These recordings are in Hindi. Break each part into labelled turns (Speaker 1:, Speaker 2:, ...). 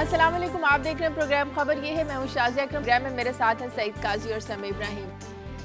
Speaker 1: अस्सलाम वालेकुम, आप देख रहे हैं प्रोग्राम खबर। ये है, मैं हूं शाज़िया अकरम। प्रोग्राम में मेरे साथ हैं सईद काजी और समी इब्राहिम।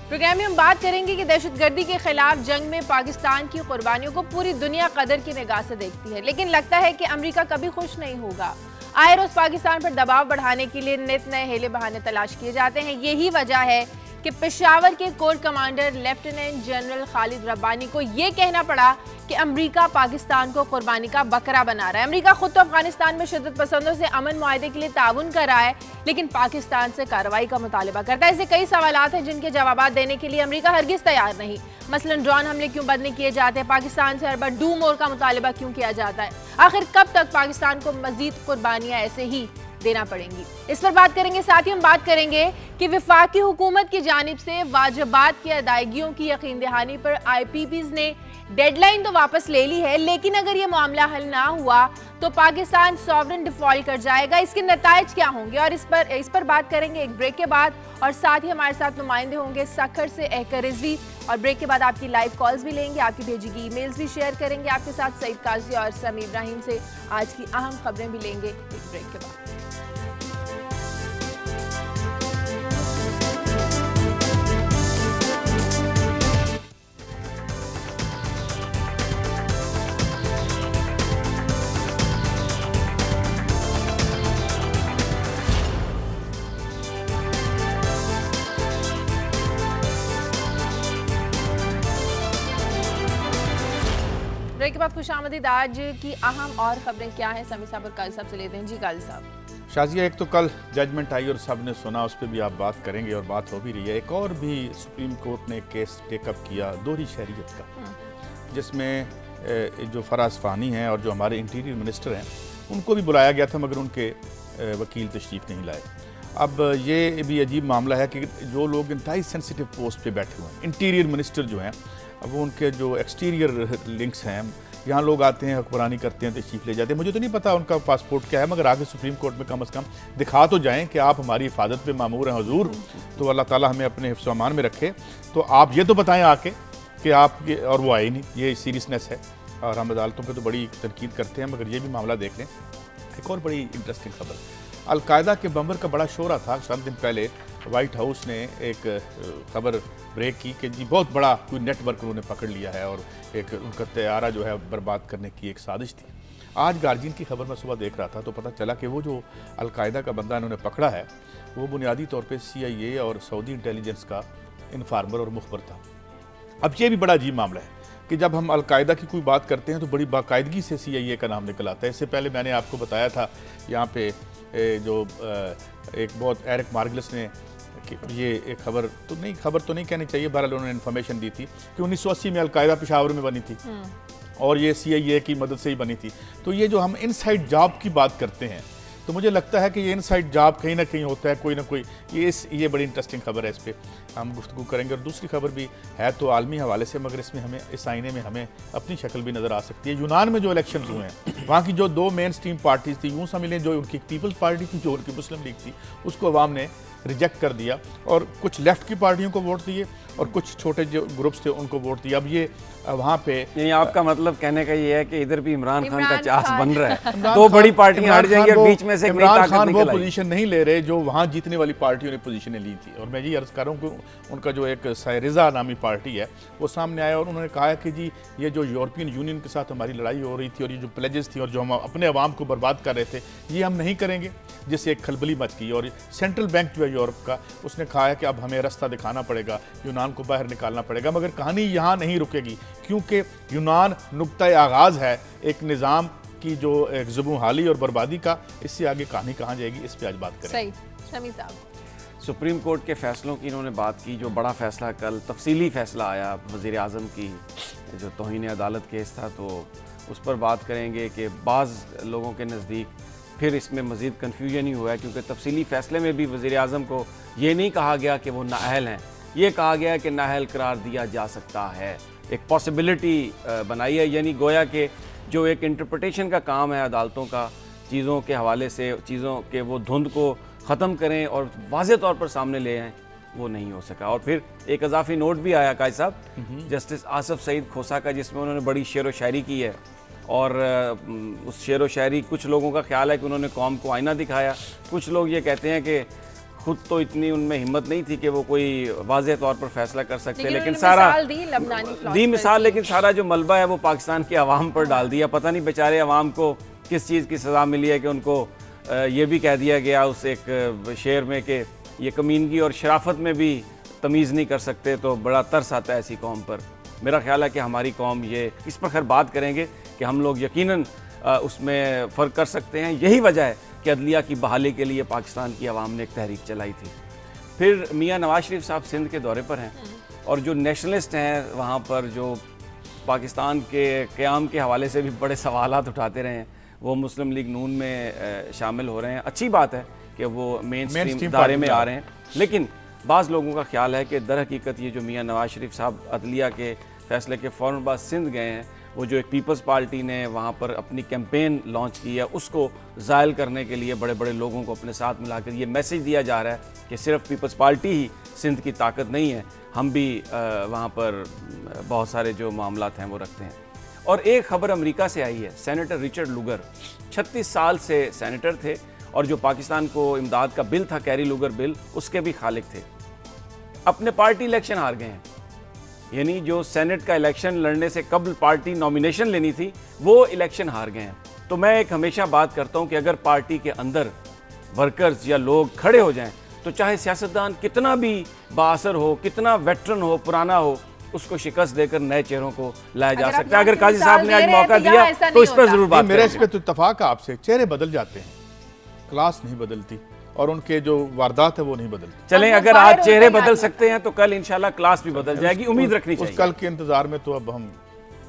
Speaker 1: प्रोग्राम में हम बात करेंगे कि दहशतगर्दी के खिलाफ जंग में पाकिस्तान की कुर्बानियों को पूरी दुनिया कदर की निगाह से देखती है, लेकिन लगता है कि अमेरिका कभी खुश नहीं होगा। आए रोज पाकिस्तान पर दबाव बढ़ाने के लिए नित नए हीले बहाने तलाश किए जाते हैं। यही वजह है कि पेशावर के core commander lieutenant general Khalid Rabbani को यह कहना पड़ा कि अमेरिका पाकिस्तान को कुर्बानी का बकरा बना रहा है। अमेरिका खुद तो अफगानिस्तान में शिद्दत पसंदों से अमन मुआहदे के लिए ताउन कर रहा है, लेकिन पाकिस्तान से कार्रवाई का मुतालिबा करता है। ऐसे कई सवालात हैं जिनके जवाब देने के लिए अमेरिका हरगिज तैयार नहीं। मसलन ड्रोन हमले क्यों बंद नहीं किए जाते, पाकिस्तान से हर बार डू मोर का मुतालिबा क्यों किया जाता है, आखिर कब तक पाकिस्तान को मजीद कुर्बानियां ऐसे ही देना पड़ेंगी। इस पर बात करेंगे। साथ ही हम बात करेंगे कि वफाकी हुकूमत की जानिब से वाजिबात की अदायगियों की यकीन दहानी पर IPPs ने डेडलाइन तो वापस ले ली है, लेकिन अगर ये मामला हल ना हुआ तो पाकिस्तान सॉवरेन डिफॉल्ट कर जाएगा। इसके नताइज क्या होंगे, और इस पर बात करेंगे एक ब्रेक के बाद। और साथ ही हमारे साथ नुमाइंदे होंगे सखर से एकर रिजवी, और ब्रेक के बाद आपकी लाइव कॉल्स भी लेंगे, आपकी भेजी गई ईमेल्स भी शेयर करेंगे आपके साथ सईद काजी और समी इब्राहिम से। आज की अहम खबरें भी लेंगे एक ब्रेक के बाद। ब्रेक के बाद खुशामदीद। आज की अहम और खबरें क्या हैं, समी साहब और काजी साहब से लेते हैं। जी काजी साहब।
Speaker 2: शाजिया, एक तो कल जजमेंट आई और सब ने सुना, उस पर भी आप बात करेंगे और बात हो भी रही है। एक और भी सुप्रीम कोर्ट ने केस टेकअप किया दोहरी शहरियत का, जिसमें जो फराज फानी हैं और जो हमारे इंटीरियर मिनिस्टर हैं उनको भी बुलाया गया था, मगर उनके वकील तशरीफ़ नहीं लाए। अब ये भी अजीब मामला है कि जो लोग इंतहाई सेंसिटिव पोस्ट पे बैठे हुए हैं, इंटीरियर मिनिस्टर जो हैं, अब वो उनके जो एक्सटीरियर लिंक्स हैं, यहाँ लोग आते हैं, हुक्मरानी करते हैं, तशरीफ़ ले जाते हैं। मुझे तो नहीं पता उनका पासपोर्ट क्या है, मगर आगे सुप्रीम कोर्ट में कम से कम दिखा तो जाएं कि आप हमारी हिफाजत पे मामूर हैं हुजूर, तो अल्लाह ताला हमें अपने हिफ्ज़ अमान में रखे। तो आप ये तो बताएं आके कि आप, और वो आए ही नहीं। ये सीरियसनेस है, और हम अदालतों पर तो बड़ी तनकीद करते हैं, मगर ये भी मामला देख लें। एक और बड़ी इंटरेस्टिंग खबर, अलकायदा के बम्बर का बड़ा शोरा था। चंद दिन पहले वाइट हाउस ने एक खबर ब्रेक की कि जी बहुत बड़ा कोई नेटवर्क उन्होंने पकड़ लिया है और एक उनका तैयारा जो है बर्बाद करने की एक साजिश थी। आज गार्जियन की खबर मैं सुबह देख रहा था तो पता चला कि वो जो अलकायदा का बंदा इन्होंने पकड़ा है वो बुनियादी तौर पे CIA और सऊदी इंटेलिजेंस का इन्फार्मर और मुखबर था। अब ये भी बड़ा अजीब मामला है कि जब हम अलकायदा की कोई बात करते हैं तो बड़ी बाकायदगी से CIA का नाम निकल आता है। इससे पहले मैंने आपको बताया था यहाँ पे जो एक बहुत एरिक मार्गलिस ने कि ये एक खबर तो नहीं कहनी चाहिए, बहरहाल उन्होंने इन्फॉर्मेशन दी थी कि 1980 में अलकायदा पेशावर में बनी थी और ये CIA की मदद से ही बनी थी। तो ये जो हम इनसाइड जॉब की बात करते हैं, तो मुझे लगता है कि ये इनसाइड जॉब कहीं ना कहीं होता है, कोई ना कोई। ये बड़ी इंटरेस्टिंग खबर है, इस पर हम गुफ्तगू करेंगे। और दूसरी खबर भी है तो आलमी हवाले से, मगर इसमें हमें, इस आईने में हमें अपनी शक्ल भी नज़र आ सकती है। यूनान में जो इलेक्शन हुए हैं, वहाँ की जो दो मेन स्ट्रीम पार्टीज थी, यूँ समझ जो उनकी पीपल्स पार्टी थी, जो उनकी मुस्लिम लीग थी, उसको अवाम ने रिजेक्ट कर दिया और कुछ लेफ्ट की पार्टियों को वोट दिए और कुछ छोटे जो ग्रुप्स थे उनको वोट दिया। अब ये वहाँ पे
Speaker 3: यानी आपका मतलब कहने का ये है कि इधर भी इमरान खान का चास बन रहा है, दो बड़ी पार्टियां हट जाएंगी और बीच में से
Speaker 2: इमरान खान वो पोजीशन नहीं ले रहे जो वहाँ जीतने वाली पार्टियों ने पोजीशनें ली थी। और मैं ये अर्ज कर रहा हूँ कि उनका जो एक सायरिजा नामी पार्टी है वो सामने आया और उन्होंने कहा कि जी ये जो यूरोपियन यूनियन के साथ हमारी लड़ाई हो रही थी और ये जो प्लेजेस थी और जो हम अपने अवाम को बर्बाद कर रहे थे, ये हम नहीं करेंगे, जिससे एक खलबली मच गई। और सेंट्रल बैंक जो है यूरोप का, उसने कहा है कि अब हमें रास्ता दिखाना पड़ेगा, यूनान को बाहर निकालना पड़ेगा। मगर कहानी यहाँ नहीं रुकेगी, क्योंकि यूनान नुक्ता आगाज़ है एक निज़ाम की जो एक ज़ुबूहाली और बर्बादी का। इससे आगे कहानी कहाँ जाएगी, इस पर आज बात करें।
Speaker 1: सही शमी साहब,
Speaker 3: सुप्रीम कोर्ट के फैसलों की इन्होंने बात की। जो बड़ा फैसला कल तफसीली फैसला आया वज़ीर आज़म की जो तौहीन अदालत केस था, तो उस पर बात करेंगे कि बाज़ लोगों के नज़दीक फिर इसमें मज़ीद कन्फ्यूजन ही हुआ है, क्योंकि तफसीली फ़ैसले में भी वज़ीर आज़म को ये नहीं कहा गया कि वो नाअहल हैं, ये कहा गया कि नाअहल करार दिया जा सकता है। एक पॉसिबिलिटी बनाई है, यानी गोया कि जो एक इंटरप्रिटेशन का काम है अदालतों का, चीज़ों के हवाले से चीज़ों के वो धुंध को ख़त्म करें और वाज़े तौर पर सामने ले आएँ, वो नहीं हो सका। और फिर एक इजाफी नोट भी आया काजी साहब जस्टिस आसफ सईद खोसा का, जिसमें उन्होंने बड़ी शेर व शायरी की है और उस शेर व शायरी, कुछ लोगों का ख्याल है कि उन्होंने कौम को आईना दिखाया, कुछ लोग ये कहते हैं कि खुद तो इतनी उनमें हिम्मत नहीं थी कि वो कोई वाज़ेह तौर पर फैसला कर सकते, लेकिन सारा दी मिसाल, लेकिन सारा जो मलबा है वो पाकिस्तान की आवाम पर डाल दिया। पता नहीं बेचारे आवाम को किस चीज़ की सज़ा मिली है कि उनको ये भी कह दिया गया उस एक शेर में कि ये कमीनगी और शराफत में भी तमीज़ नहीं कर सकते। तो बड़ा तरस आता है ऐसी कौम पर। मेरा ख्याल है कि हमारी कौम ये इस पर खैर बात करेंगे कि हम लोग यकीनन उसमें फ़र्क कर सकते हैं। यही वजह है कि अदलिया की बहाली के लिए पाकिस्तान की आवाम ने एक तहरीक चलाई थी। फिर मियाँ नवाज शरीफ साहब सिंध के दौरे पर हैं और जो नेशनलिस्ट हैं वहाँ पर, जो पाकिस्तान के क़याम के हवाले से भी बड़े सवालात उठाते रहे हैं, वो मुस्लिम लीग नून में शामिल हो रहे हैं। अच्छी बात है कि वो मेन स्ट्रीम दायरे में आ रहे हैं, लेकिन बाज़ लोगों का ख्याल है कि दर हकीकत ये जो मियाँ नवाज शरीफ साहब अदलिया के फ़ैसले के फ़ौरन बाद सिंध गए हैं, वो जो एक पीपल्स पार्टी ने वहाँ पर अपनी कैंपेन लॉन्च की है, उसको ज़ायल करने के लिए बड़े बड़े लोगों को अपने साथ मिलाकर ये मैसेज दिया जा रहा है कि सिर्फ पीपल्स पार्टी ही सिंध की ताकत नहीं है, हम भी वहाँ पर बहुत सारे जो मामलात हैं वो रखते हैं। और एक खबर अमेरिका से आई है, सेनेटर रिचर्ड लुगर 36 साल से सेनेटर थे और जो पाकिस्तान को इमदाद का बिल था, कैरी लुगर बिल, उसके भी खालिक थे। अपने पार्टी इलेक्शन हार गए हैं, यानी जो सेनेट का इलेक्शन लड़ने से कबल पार्टी नॉमिनेशन लेनी थी वो इलेक्शन हार गए हैं। तो मैं एक हमेशा बात करता हूं कि अगर पार्टी के अंदर वर्कर्स या लोग खड़े हो जाएं तो चाहे सियासतदान कितना भी बाअसर हो, कितना वेटरन हो, पुराना हो, उसको शिकस्त देकर नए चेहरों को लाया जा सकता है। अगर काजी साहब ने आज मौका दिया तो इस पर जरूर बात
Speaker 2: मेरा इस पर तो इत्तफाक है आपसे, चेहरे बदल जाते हैं, क्लास नहीं बदलती और उनके जो वारदात है वो नहीं बदलती।
Speaker 3: चलें, अगर आज चेहरे बदल सकते हैं तो कल इंशाल्लाह क्लास भी बदल जाएगी, उम्मीद रखनी चाहिए।
Speaker 2: उस कल के इंतजार में तो अब हम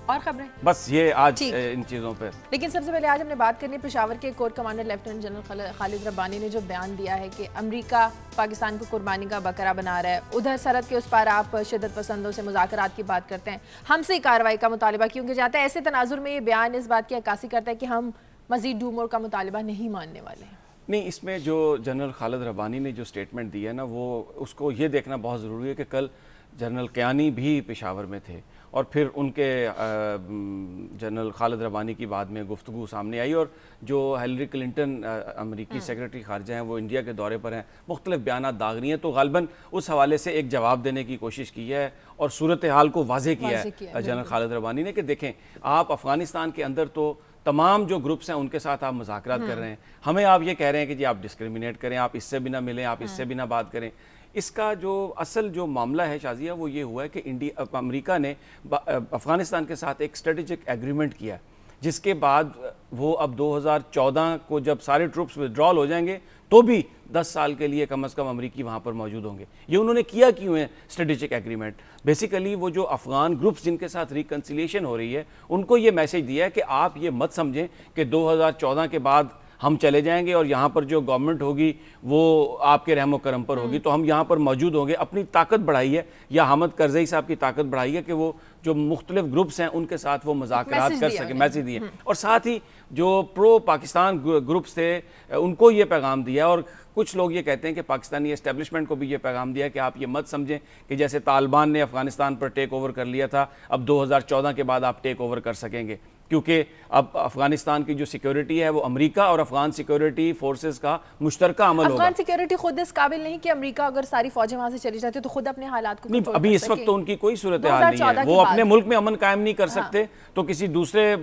Speaker 1: और खबरें
Speaker 3: बस ये आज इन चीज़ों पर।
Speaker 1: लेकिन सबसे पहले आज हमने बात करनी है पेशावर के core commander lieutenant general Khalid Rabbani ने जो बयान दिया है कि अमेरिका पाकिस्तान को कुर्बानी का बकरा बना रहा है। उधर सरहद के उस पार आप शिद्दत पसंदों से मुज़ाकरात की बात करते हैं, हमसे कार्रवाई का मुतालिबा क्यों किया जाता है? ऐसे तनाजुर में ये बयान इस बात की अक्कासी करता है कि हम मज़ीद डूमोर का मुतालिबा नहीं मानने वाले हैं।
Speaker 3: नहीं, इसमें जो जनरल खालिद रब्बानी ने जो स्टेटमेंट दी है ना, वो उसको ये देखना बहुत ज़रूरी है कि कल जनरल क़यानी भी पेशावर में थे और फिर उनके जनरल खालिद रब्बानी की बाद में गुफ्तगू सामने आई और जो हिलरी क्लिंटन अमेरिकी सेक्रेटरी ख़ारजा हैं वो इंडिया के दौरे पर हैं, मुख्तलिफ बयानात दाग रही हैं, तो गालिबन उस हवाले से एक जवाब देने की कोशिश की है और सूरत हाल को वाज़ेह किया है जनरल खालिद रब्बानी ने कि देखें, आप अफ़गानिस्तान के अंदर तो तमाम जो ग्रुप्स हैं उनके साथ आप मुज़ाकरात कर रहे हैं, हमें आप ये कह रहे हैं कि जी आप डिस्क्रिमिनेट करें, आप इससे भी ना मिलें, आप इससे भी ना बात करें। इसका जो असल जो मामला है शाजिया वो ये हुआ है कि अमेरिका ने अफ़गानिस्तान के साथ एक स्ट्रेटेजिक एग्रीमेंट किया, जिसके बाद वो अब 2014 को जब सारे ट्रूप्स विड्रॉल हो जाएंगे तो भी 10 साल के लिए कम से कम अमेरिकी वहाँ पर मौजूद होंगे। ये उन्होंने किया क्यों है स्ट्रेटेजिक एग्रीमेंट? बेसिकली वो जो अफ़गान ग्रुप्स जिनके साथ रिकन्सिलिएशन हो रही है उनको ये मैसेज दिया है कि आप ये मत समझें कि 2014 के बाद हम चले जाएंगे और यहाँ पर जो गवर्नमेंट होगी वो आपके रहमो करम पर होगी, तो हम यहाँ पर मौजूद होंगे। अपनी ताकत बढ़ाई है, या हामिद करज़ई साहब की ताकत बढ़ाई है कि वो जो मुख्तलिफ ग्रुप्स हैं उनके साथ वो मुज़ाकरात कर सके, मैसेज दिए। और साथ ही जो प्रो पाकिस्तान ग्रुप्स थे उनको ये पैगाम दिया और कुछ लोग ये कहते हैं कि पाकिस्तानी एस्टेब्लिशमेंट को भी ये पैगाम दिया कि आप ये मत समझें कि जैसे तालिबान ने अफ़गानिस्तान पर टेक ओवर कर लिया था, अब 2014 के बाद आप टेक ओवर कर सकेंगे, क्योंकि अब अफगानिस्तान की जो सिक्योरिटी है वो अमेरिका और अफगान सिक्योरिटी फोर्सेस का मुश्तरका अमल होगा।
Speaker 1: अफगान सिक्योरिटी खुद इस काबिल नहीं कि अमेरिका अगर सारी फौजें वहां से चली जाती तो खुद अपने हालात को
Speaker 3: नहीं, अभी इस वक्त तो उनकी कोई सूरत हाल नहीं है, वो अपने मुल्क में अमन कायम नहीं कर सकते, तो किसी दूसरे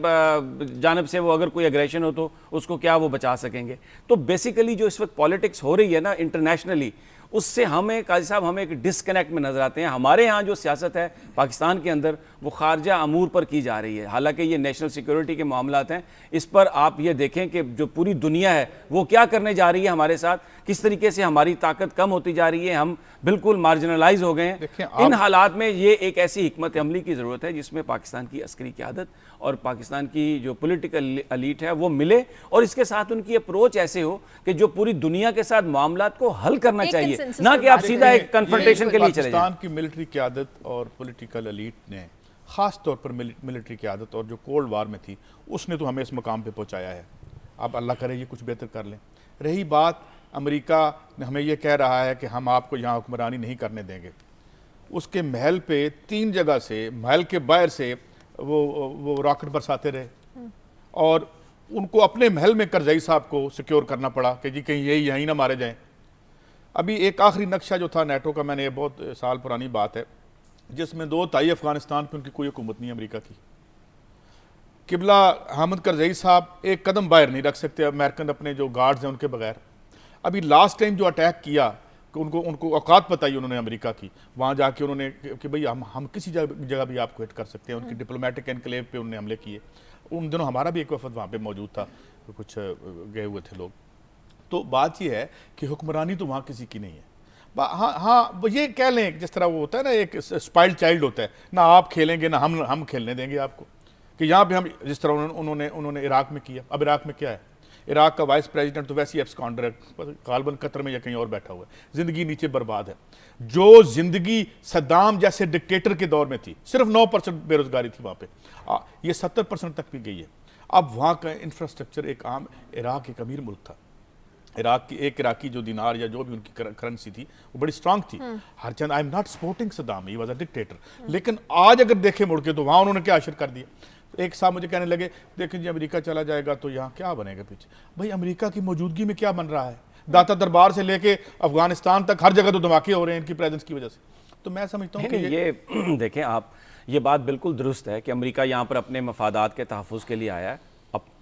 Speaker 3: जानब से वो अगर कोई एग्रेशन हो तो उसको क्या वो बचा सकेंगे। तो बेसिकली जो इस वक्त पॉलिटिक्स हो रही है ना इंटरनेशनली, उससे हमें काजी साहब हमें एक डिस्कनेक्ट में नजर आते हैं। हमारे यहाँ जो सियासत है पाकिस्तान के अंदर वो खारजा अमूर पर की जा रही है, हालांकि ये नेशनल सिक्योरिटी के मामलात हैं। इस पर आप ये देखें कि जो पूरी दुनिया है वो क्या करने जा रही है हमारे साथ, किस तरीके से हमारी ताकत कम होती जा रही है, हम बिल्कुल मार्जिनलाइज हो गए हैं। इन हालात में ये एक ऐसी हिकमत अमली की ज़रूरत है जिसमें पाकिस्तान की अस्करी क़यादत और पाकिस्तान की जो पॉलिटिकल एलीट है वो मिले और इसके साथ उनकी अप्रोच ऐसे हो कि जो पूरी दुनिया के साथ मामलात को हल करना चाहिए, ना कि आप सीधा एक कन्फ्रंटेशन के लिए चले जाएं।
Speaker 2: पाकिस्तान की मिलिट्री क़यादत और पॉलिटिकल एलीट ने ख़ास तौर पर मिलिट्री क़यादत और जो कोल्ड वार में थी उसने तो हमें इस मुकाम पे पहुंचाया है। अब अल्लाह करे ये कुछ बेहतर कर लें। रही बात अमेरिका ने हमें ये कह रहा है कि हम आपको यहाँ हुक्मरानी नहीं करने देंगे, उसके महल पे 3 जगह से, महल के बाहर से वो रॉकेट बरसाते रहे, और उनको अपने महल में करजई साहब को सिक्योर करना पड़ा कि जी कहीं यही यहीं ना मारे जाएं। अभी एक आखिरी नक्शा जो था नेटो का, मैंने, बहुत साल पुरानी बात है, जिसमें 2 तिहाई अफगानिस्तान पे उनकी कोई हुकूमत नहीं है अमेरिका की। किबला हामिद करजई साहब एक कदम बाहर नहीं रख सकते अमेरिकन अपने जो गार्ड्स हैं उनके बगैर। अभी लास्ट टाइम जो अटैक किया कि उनको औकात बताई उन्होंने अमेरिका की, वहाँ जाके उन्होंने कि भाई हम किसी जगह भी आपको हिट कर सकते हैं। उनकी डिप्लोमेटिक एनक्लेव पे उन्होंने हमले किए। उन दिनों हमारा भी एक वफद वहाँ पे मौजूद था, कुछ गए हुए थे लोग। तो बात यह है कि हुक्मरानी तो वहाँ किसी की नहीं है। हाँ, ये कह लें जिस तरह वो होता है ना, एक स्पाइल्ड चाइल्ड होता है ना, आप खेलेंगे ना हम खेलने देंगे आपको, कि यहाँ पे हम जिस तरह उन्होंने इराक में किया। अब इराक में क्या है, इराक का वाइस प्रेसिडेंट तो वैसे ही एब्सकॉन्डर है, गालबन कतर में या कहीं और बैठा हुआ है, जिंदगी नीचे बर्बाद है। जो जिंदगी सद्दाम जैसे डिक्टेटर के दौर में थी, सिर्फ 9% बेरोजगारी थी वहाँ पे, ये 70% तक भी गई है। अब वहाँ का इंफ्रास्ट्रक्चर, एक आम, इराक एक अमीर मुल्क था, इराक की एक इराकी जो दिनार या जो भी उनकी करेंसी थी वो बड़ी स्ट्रांग थी। हर चंद, I am not supporting Saddam, he was a dictator, लेकिन आज अगर देखे मुड़ के तो वहाँ उन्होंने क्या असर कर दिया। एक साहब मुझे कहने लगे, देखिए जी अमेरिका चला जाएगा तो यहाँ क्या बनेगा पीछे। भाई अमेरिका की मौजूदगी में क्या बन रहा है? दाता दरबार से लेके अफगानिस्तान तक हर जगह तो धमाके हो रहे हैं इनकी प्रेजेंस की वजह से। तो मैं समझता हूँ कि
Speaker 3: ये देखें आप, ये बात बिल्कुल दुरुस्त है कि अमेरिका यहाँ पर अपने मफादात के तहफ़्फ़ुज़ के लिए आया है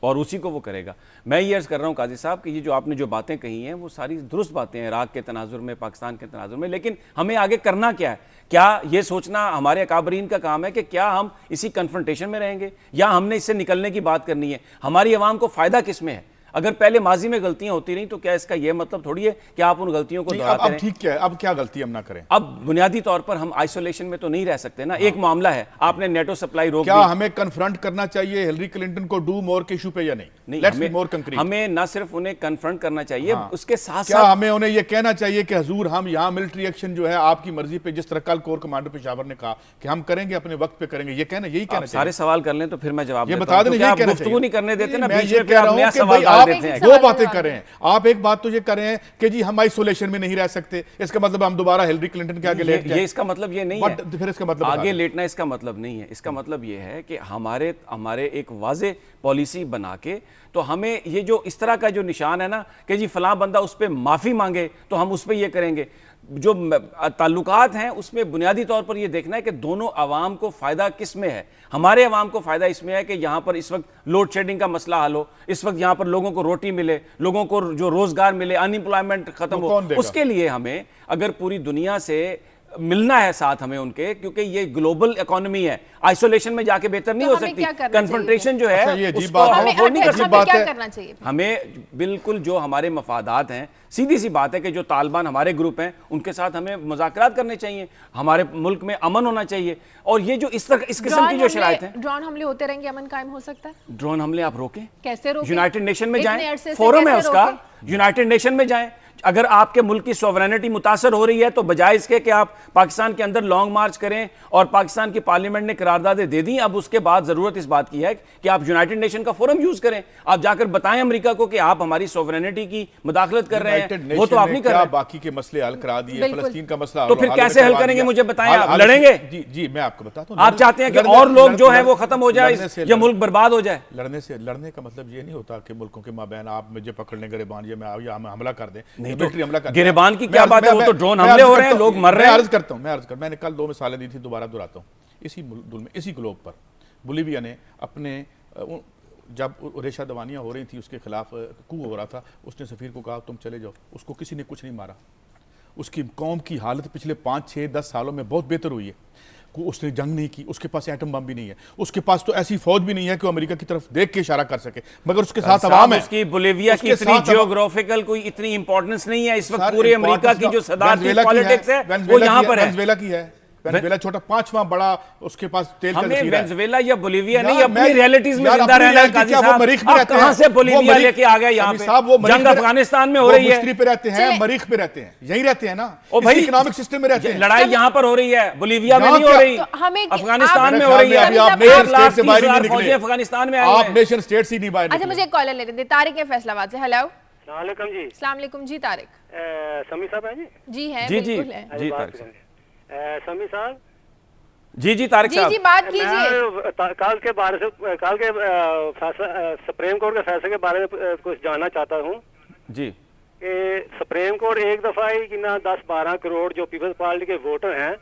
Speaker 3: और उसी को वो करेगा। मैं ये अर्ज़ कर रहा हूँ काजी साहब कि ये जो आपने जो बातें कही हैं वो सारी दुरुस्त बातें हैं इराक़ के तनाजुर में, पाकिस्तान के तनाजुर में, लेकिन हमें आगे करना क्या है? क्या ये सोचना हमारे अकाबरीन का काम है कि क्या हम इसी कन्फ्रंटेशन में रहेंगे या हमने इससे निकलने की बात करनी है? हमारी आवाम को फ़ायदा किस में है? अगर पहले माजी में गलतियां होती रही तो क्या इसका यह मतलब थोड़ी है कि आप उन गलतियों को दोहराते रहें?
Speaker 2: ठीक है, अब क्या गलती हम ना करें?
Speaker 3: अब बुनियादी तौर पर हम आइसोलेशन में तो नहीं रह सकते ना। एक मामला है, आपने नेटो सप्लाई रोक
Speaker 2: क्या हमें कन्फ्रंट करना चाहिए हिलरी क्लिंटन को डू मोर के इशू पे या नहीं? Let's be more concrete.
Speaker 3: हमें ना सिर्फ उन्हें कन्फ्रंट करना चाहिए, उसके साथ
Speaker 2: क्या हमें उन्हें यह कहना चाहिए कि हुजूर हम यहाँ मिलिट्री एक्शन जो है आपकी मर्जी पे, जिस तरह कल कोर कमांडर पेशावर ने कहा कि हम करेंगे अपने वक्त पे करेंगे, ये कहना, यही कहना चाहिए।
Speaker 3: सारे सवाल कर लें तो फिर मैं जवाब
Speaker 2: ये बता दें, यही कहना चाहिए।
Speaker 3: नहीं करने देते ना,
Speaker 2: मैं
Speaker 3: बीच
Speaker 2: ये
Speaker 3: में
Speaker 2: कह रहा हूं कि भाई आप दो बातें करें। आप एक बात तो ये करें कि जी हम आइसोलेशन में नहीं रह सकते, इसका मतलब हम दोबारा हिलरी क्लिंटन के आगे लेट जाएं।
Speaker 3: ये इसका मतलब ये नहीं है।
Speaker 2: फिर इसका मतलब
Speaker 3: आगे लेटना इसका मतलब नहीं है। इसका मतलब ये है कि हमारे एक वाज़े पॉलिसी बना के, तो हमें ये जो इस तरह का जो निशान है ना कि जी फलां बंदा उस पर माफ़ी मांगे तो हम उस पर ये करेंगे। जो ताल्लुकात हैं उसमें बुनियादी तौर पर यह देखना है कि दोनों आवाम को फ़ायदा किस में है। हमारे आवाम को फ़ायदा इसमें है कि यहाँ पर इस वक्त लोड शेडिंग का मसला हल हो, इस वक्त यहाँ पर लोगों को रोटी मिले, लोगों को जो रोज़गार मिले, अनएम्प्लॉयमेंट ख़त्म हो। उसके लिए हमें अगर पूरी दुनिया से मिलना है साथ हमें उनके, क्योंकि ये ग्लोबल इकोनॉमी है, आइसोलेशन में जाके बेहतर नहीं हो सकती। कन्फ्रंटेशन जो है उसको हम अफोर्ड नहीं कर सकते। हमें बिल्कुल जो हमारे मफादात हैं, सीधी सी बात है कि जो तालिबान हमारे ग्रुप हैं उनके साथ हमें मुज़ाकरात करने चाहिए, हमारे मुल्क में अमन होना चाहिए। और ये जो इस किस्म की जो शराइत है,
Speaker 1: ड्रोन हमले होते रहेंगे, अमन कायम हो सकता है?
Speaker 3: ड्रोन हमले आप रोकें,
Speaker 1: कैसे रोकें?
Speaker 3: यूनाइटेड नेशन में जाएं, फोरम है उसका, यूनाइटेड नेशन में जाएं। अगर आपके मुल्क की सॉवरेनिटी मुतासर हो रही है तो बजाय इसके कि आप पाकिस्तान के अंदर लॉन्ग मार्च करें, और पाकिस्तान की पार्लियामेंट ने करारदादें दे दी, अब उसके बाद जरूरत इस बात की है कि आप यूनाइटेड नेशन का फोरम यूज करें। आप जाकर बताएं अमेरिका को कि आप हमारी सॉवरेनिटी की मुदाखलत कर रहे हैं, वो तो आप नहीं कर रहे।
Speaker 2: बाकी के मसले हल करा दिए, फलस्तीन का मसला
Speaker 3: तो फिर कैसे हल करेंगे मुझे बताएं। आप लड़ेंगे?
Speaker 2: जी मैं आपको बताता हूं।
Speaker 3: आप चाहते हैं कि और लोग जो है वो खत्म हो जाए या मुल्क बर्बाद हो जाए?
Speaker 2: लड़ने का मतलब ये नहीं होता कि मुल्कों के माबैन आप मुझे पकड़ने गिरबान या मैं हमला कर दें।
Speaker 3: हमला कर, गिरबान की क्या बात है? वो तो ड्रोन हमले हो रहे हैं, लोग मर रहे हैं।
Speaker 2: अर्ज करता हूं, मैंने कल 2 मिसालें दी थी, दोबारा दोहराता हूं। इसी ग्लोब पर बोलीविया ने अपने, जब रेशा दवानियां हो रही थी, उसके खिलाफ कू हो रहा था, उसने सफीर को कहा तुम चले जाओ। उसको किसी ने कुछ नहीं मारा। उसकी कौम की हालत पिछले 5, 6, 10 सालों में बहुत बेहतर हुई है। उसने जंग नहीं की, उसके पास एटम बम भी नहीं है, उसके पास तो ऐसी फौज भी नहीं है कि वो अमेरिका की तरफ देख के इशारा कर सके, मगर उसके साथ अवाम है।
Speaker 3: उसकी बोलीविया की इतनी जियोग्राफिकल कोई इतनी इंपॉर्टेंस नहीं है इस वक्त। पूरे अमेरिका की जो सदारती पॉलिटिक्स है वो यहाँ पर है।
Speaker 2: वेनेजुएला की है, वेनेजुएला छोटा 5वां बड़ा, उसके पास तेल का
Speaker 3: जखीरा है। वेनेजुएला या बोलीविया नहीं, अपनी रियलिटीज में जिंदा रहना है। काजी साहब, आप कहां से बोलीविया लेके आ गए यहाँ पे? जंग अफगानिस्तान में हो रही है,
Speaker 2: पे रहते हैं, मरीख पे रहते हैं, यहीं रहते हैं ना,
Speaker 3: ओ भाई
Speaker 2: इकोनॉमिक सिस्टम में रहते हैं।
Speaker 3: लड़ाई यहाँ पर हो रही है, बोलीविया में नहीं हो रही, अफगानिस्तान में हो रही है।
Speaker 2: आप नेशन स्टेट से बाहर नहीं निकले,
Speaker 3: अफगानिस्तान में
Speaker 2: आप नेशन स्टेट से नहीं बाहर निकले।
Speaker 1: अच्छा, मुझे एक कॉलर ले लेते, तारिक है फैसलाबाद से। हेलो,
Speaker 4: अस्सलाम वालेकुम जी।
Speaker 1: अस्सलाम वालेकुम जी। तारिक
Speaker 4: समी साहब हैं जी?
Speaker 1: जी हैं,
Speaker 3: जी
Speaker 1: बिल्कुल हैं।
Speaker 3: जी तारिक साहब।
Speaker 4: समी साहब,
Speaker 3: जी तारिक
Speaker 1: जी
Speaker 3: साहब।
Speaker 1: जी बात कीजिए।
Speaker 4: मैं कल के फैसला सुप्रीम कोर्ट के फैसले के बारे में कुछ जानना चाहता हूँ
Speaker 3: जी
Speaker 4: कि सुप्रीम कोर्ट एक दफा ही कि ना 10-12 करोड़ जो पीपल्स पार्टी के वोटर हैं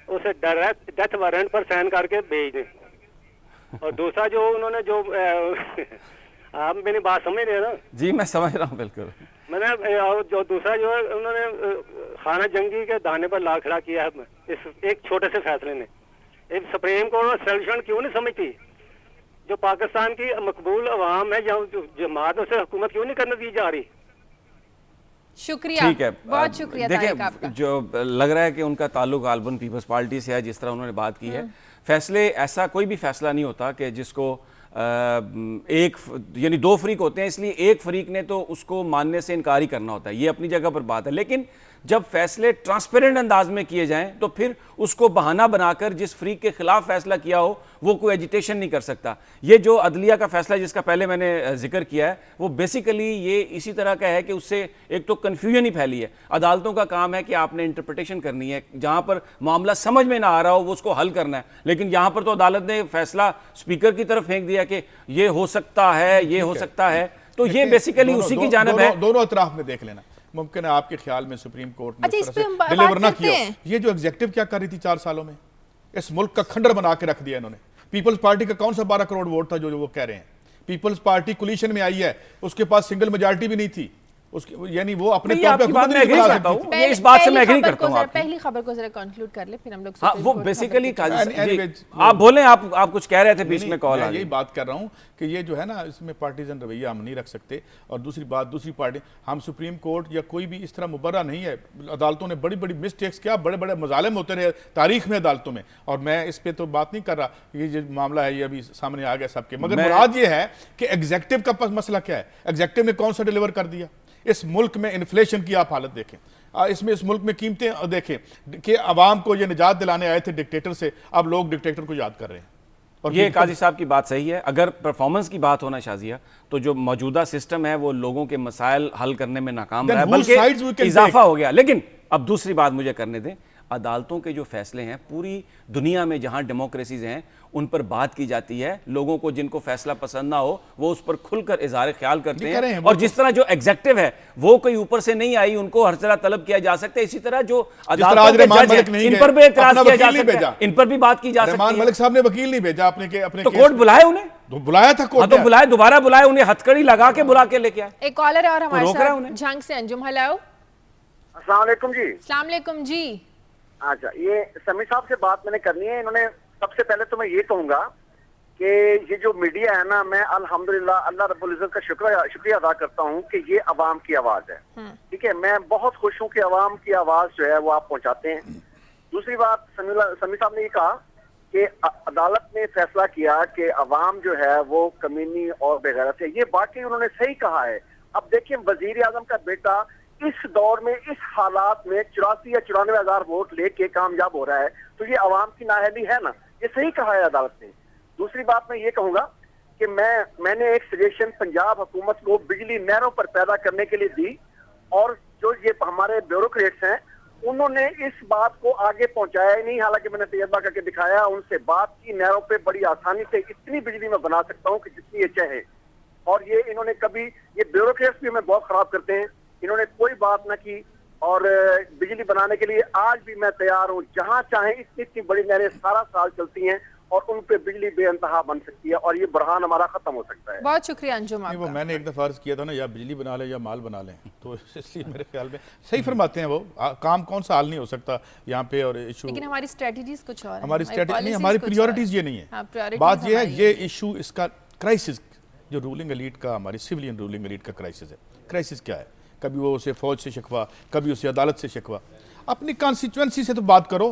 Speaker 4: उसे डायरेक्ट डेथ वारंट पर साइन करके भेज दें, और दूसरा जो उन्होंने जो आप मेरी बात समझ रहे हैं ना?
Speaker 3: जी मैं समझ रहा हूँ बिल्कुल।
Speaker 4: मैंने और जो दूसरा जो है उन्होंने खाना जंगी के दाने पर ला खड़ा किया है इस एक छोटे से फैसले ने। एक सुप्रीम कोर्ट सोल्यूशन क्यों नहीं समझती? जो पाकिस्तान की मकबूल अवाम है या जमात उसे हुकूमत क्यों नहीं करने दी जा रही?
Speaker 1: शुक्रिया,
Speaker 3: ठीक है,
Speaker 1: बहुत शुक्रिया तारिक
Speaker 3: देखिए
Speaker 1: आपका।
Speaker 3: जो लग रहा है कि उनका ताल्लुक अल्बन पीपल्स पार्टी से है, जिस तरह उन्होंने बात की है। फैसले, ऐसा कोई भी फैसला नहीं होता कि जिसको एक यानी दो फरीक होते हैं, इसलिए एक फरीक ने तो उसको मानने से इनकार ही करना होता है, ये अपनी जगह पर बात है। लेकिन जब फैसले ट्रांसपेरेंट अंदाज में किए जाएं तो फिर उसको बहाना बनाकर जिस फरीक के खिलाफ फैसला किया हो वो कोई एजिटेशन नहीं कर सकता। ये जो अदलिया का फैसला जिसका पहले मैंने जिक्र किया है वो बेसिकली ये इसी तरह का है कि उससे एक तो कन्फ्यूजन ही फैली है। अदालतों का काम है कि आपने इंटरप्रिटेशन करनी है, जहां पर मामला समझ में ना आ रहा हो वो उसको हल करना है। लेकिन यहां पर तो अदालत ने फैसला स्पीकर की तरफ फेंक दिया कि ये हो सकता है, ये हो सकता है, तो ये बेसिकली उसी की जानिब है।
Speaker 2: दोनों अतराफ में देख लेना। मुमकिन है आपके ख्याल में सुप्रीम कोर्ट ने
Speaker 1: अच्छा,
Speaker 2: इस
Speaker 1: इस
Speaker 2: तरह
Speaker 1: पे हम
Speaker 2: से डिलीवर ना
Speaker 1: बात
Speaker 2: किया।
Speaker 1: करते हैं।
Speaker 2: ये जो एग्जेक्टिव क्या कर रही थी 4 सालों में, इस मुल्क का खंडर बना के रख दिया इन्होंने। पीपल्स पार्टी का कौन सा 12 करोड़ वोट था जो वो कह रहे हैं? पीपल्स पार्टी कोलिशन में आई है, उसके पास सिंगल मेजॉरिटी भी नहीं थी उसके, यानी वो अपने तौर पे हुकूमत नहीं चला सकती थी।
Speaker 3: ये इस बात से मैं एग्री करता हूं।
Speaker 1: पहली खबर को जरा कंक्लूड कर ले, फिर हम लोग
Speaker 3: हाँ, वो बेसिकली आप बोले, आप कुछ कह रहे थे बीच में, कॉल आ गई।
Speaker 2: यही बात कर रहा हूं कि ये जो है ना, इसमें पार्टीजन रवैया हम नहीं रख सकते। और दूसरी बात, दूसरी पार्टी, हम सुप्रीम कोर्ट या कोई भी इस तरह मुबर्रा नहीं है। अदालतों ने बड़ी बड़ी मिस्टेक्स किया, बड़े बड़े मजालिम होते रहे तारीख में अदालतों में, और मैं इस पर तो बात नहीं कर रहा। ये जो मामला है ये अभी सामने आ गया सबके, मगर मुराद ये है कि एग्जेक्टिव का मसला क्या है। एग्जेक्टिव ने कौन सा डिलीवर कर दिया? इस मुल्क में इन्फ्लेशन की आप हालत देखें, इसमें इस मुल्क में कीमतें देखें कि अवाम को ये निजात दिलाने आए थे डिक्टेटर से, अब लोग डिक्टेटर को याद कर रहे हैं। और
Speaker 3: ये काजी साहब की बात सही है। अगर परफॉर्मेंस की बात होना शाजिया, तो जो मौजूदा सिस्टम है वो लोगों के मसाइल हल करने में नाकाम रहा है, बल्कि इजाफा हो गया। लेकिन अब दूसरी बात मुझे करने दें, अदालतों के जो फैसले हैं पूरी दुनिया में जहां डेमोक्रेसीज हैं उन पर बात की जाती है। लोगों को जिनको फैसला पसंद ना हो वो उस पर खुलकर इज़हार ख्याल करते हैं। और जिस तरह जो एग्जेक्टिव है वो कोई ऊपर से नहीं आई, उनको हर तरह तलब किया जा सकता है। इसी तरह जो अदालतों के जज हैं इन पर भी एतराज किया जा सकता है, इन पर भी बात की जा सकती है।
Speaker 2: रहमान मलिक साहब ने वकील नहीं भेजा अपने
Speaker 3: तो कोर्ट बुलाए उन्हें,
Speaker 2: बुलाया था कोर्ट,
Speaker 3: तो बुलाए, दोबारा बुलाए, उन्हें हथकड़ी लगा के बुला के लेके आए।
Speaker 1: एक कॉलर है और हमारे
Speaker 3: रोक रहा है
Speaker 1: साथ
Speaker 3: उन्हें।
Speaker 1: झंग से अंजुम। हेलो,
Speaker 5: अस्सलाम वालेकुम जी।
Speaker 1: अस्सलाम वालेकुम जी।
Speaker 5: अच्छा, ये समी साहब से बात मैंने करनी है। इन्होंने सबसे पहले तो मैं ये कहूंगा कि ये जो मीडिया है ना, मैं अल्हम्दुलिल्लाह अल्लाह रब्बुल इज्जत का शुक्रिया अदा करता हूँ कि ये अवाम की आवाज है। ठीक है, मैं बहुत खुश हूँ कि अवाम की आवाज जो है वो आप पहुंचाते हैं। दूसरी बात, समी साहब ने ये कहा कि अदालत ने फैसला किया कि अवाम जो है वो कमीनी और बेगैरत है। ये वाकई उन्होंने सही कहा है। अब देखिए, वजीर आजम का बेटा इस दौर में, इस हालात में 84 या 94 हजार वोट लेके कामयाब हो रहा है, तो ये अवाम की नाअहली है ना। ये सही कहा है अदालत ने। दूसरी बात मैं ये कहूंगा कि मैंने एक सजेशन पंजाब हुकूमत को बिजली नहरों पर पैदा करने के लिए दी, और जो ये हमारे ब्यूरोक्रेट्स हैं उन्होंने इस बात को आगे पहुंचाया ही नहीं। हालांकि मैंने तजर्बा करके दिखाया, उनसे बात की, नहरों पे बड़ी आसानी से इतनी बिजली मैं बना सकता हूँ कि जितनी ये चाहे। और ये इन्होंने कभी, ये ब्यूरोक्रेट्स भी हमें बहुत खराब करते हैं, इन्होंने कोई बात ना की। और बिजली बनाने के लिए आज भी मैं तैयार हूँ, जहां चाहे इतनी बड़ी नहरें सारा साल चलती हैं और उन पे बिजली बेइंतहा बन सकती है, और ये बुरहान हमारा खत्म हो सकता है।
Speaker 1: बहुत शुक्रिया अंजुम आपका।
Speaker 2: वो मैंने एक दफा अर्ज किया था ना, या बिजली बना लें या माल बना लें, तो इसलिए मेरे ख्याल में सही फरमाते हैं वो। काम कौन सा हाल नहीं हो सकता यहाँ पे, और इशू,
Speaker 1: लेकिन हमारी स्ट्रेटजीज कुछ और है,
Speaker 2: हमारी स्ट्रेटजी नहीं, हमारी
Speaker 1: policies कुछ
Speaker 2: प्रायोरिटीज
Speaker 1: और
Speaker 2: ये नहीं है।
Speaker 1: हाँ, priorities
Speaker 2: बात ये है,
Speaker 1: हमारी
Speaker 2: ये इशू, इसका क्राइसिस जो रूलिंग एलीट का, हमारी सिविलियन रूलिंग एलीट का क्राइसिस है। क्राइसिस क्या है? कभी वो उसे फौज से शिकवा, कभी उसे अदालत से शिकवा। अपनी कॉन्स्टिट्यूएंसी से तो बात करो,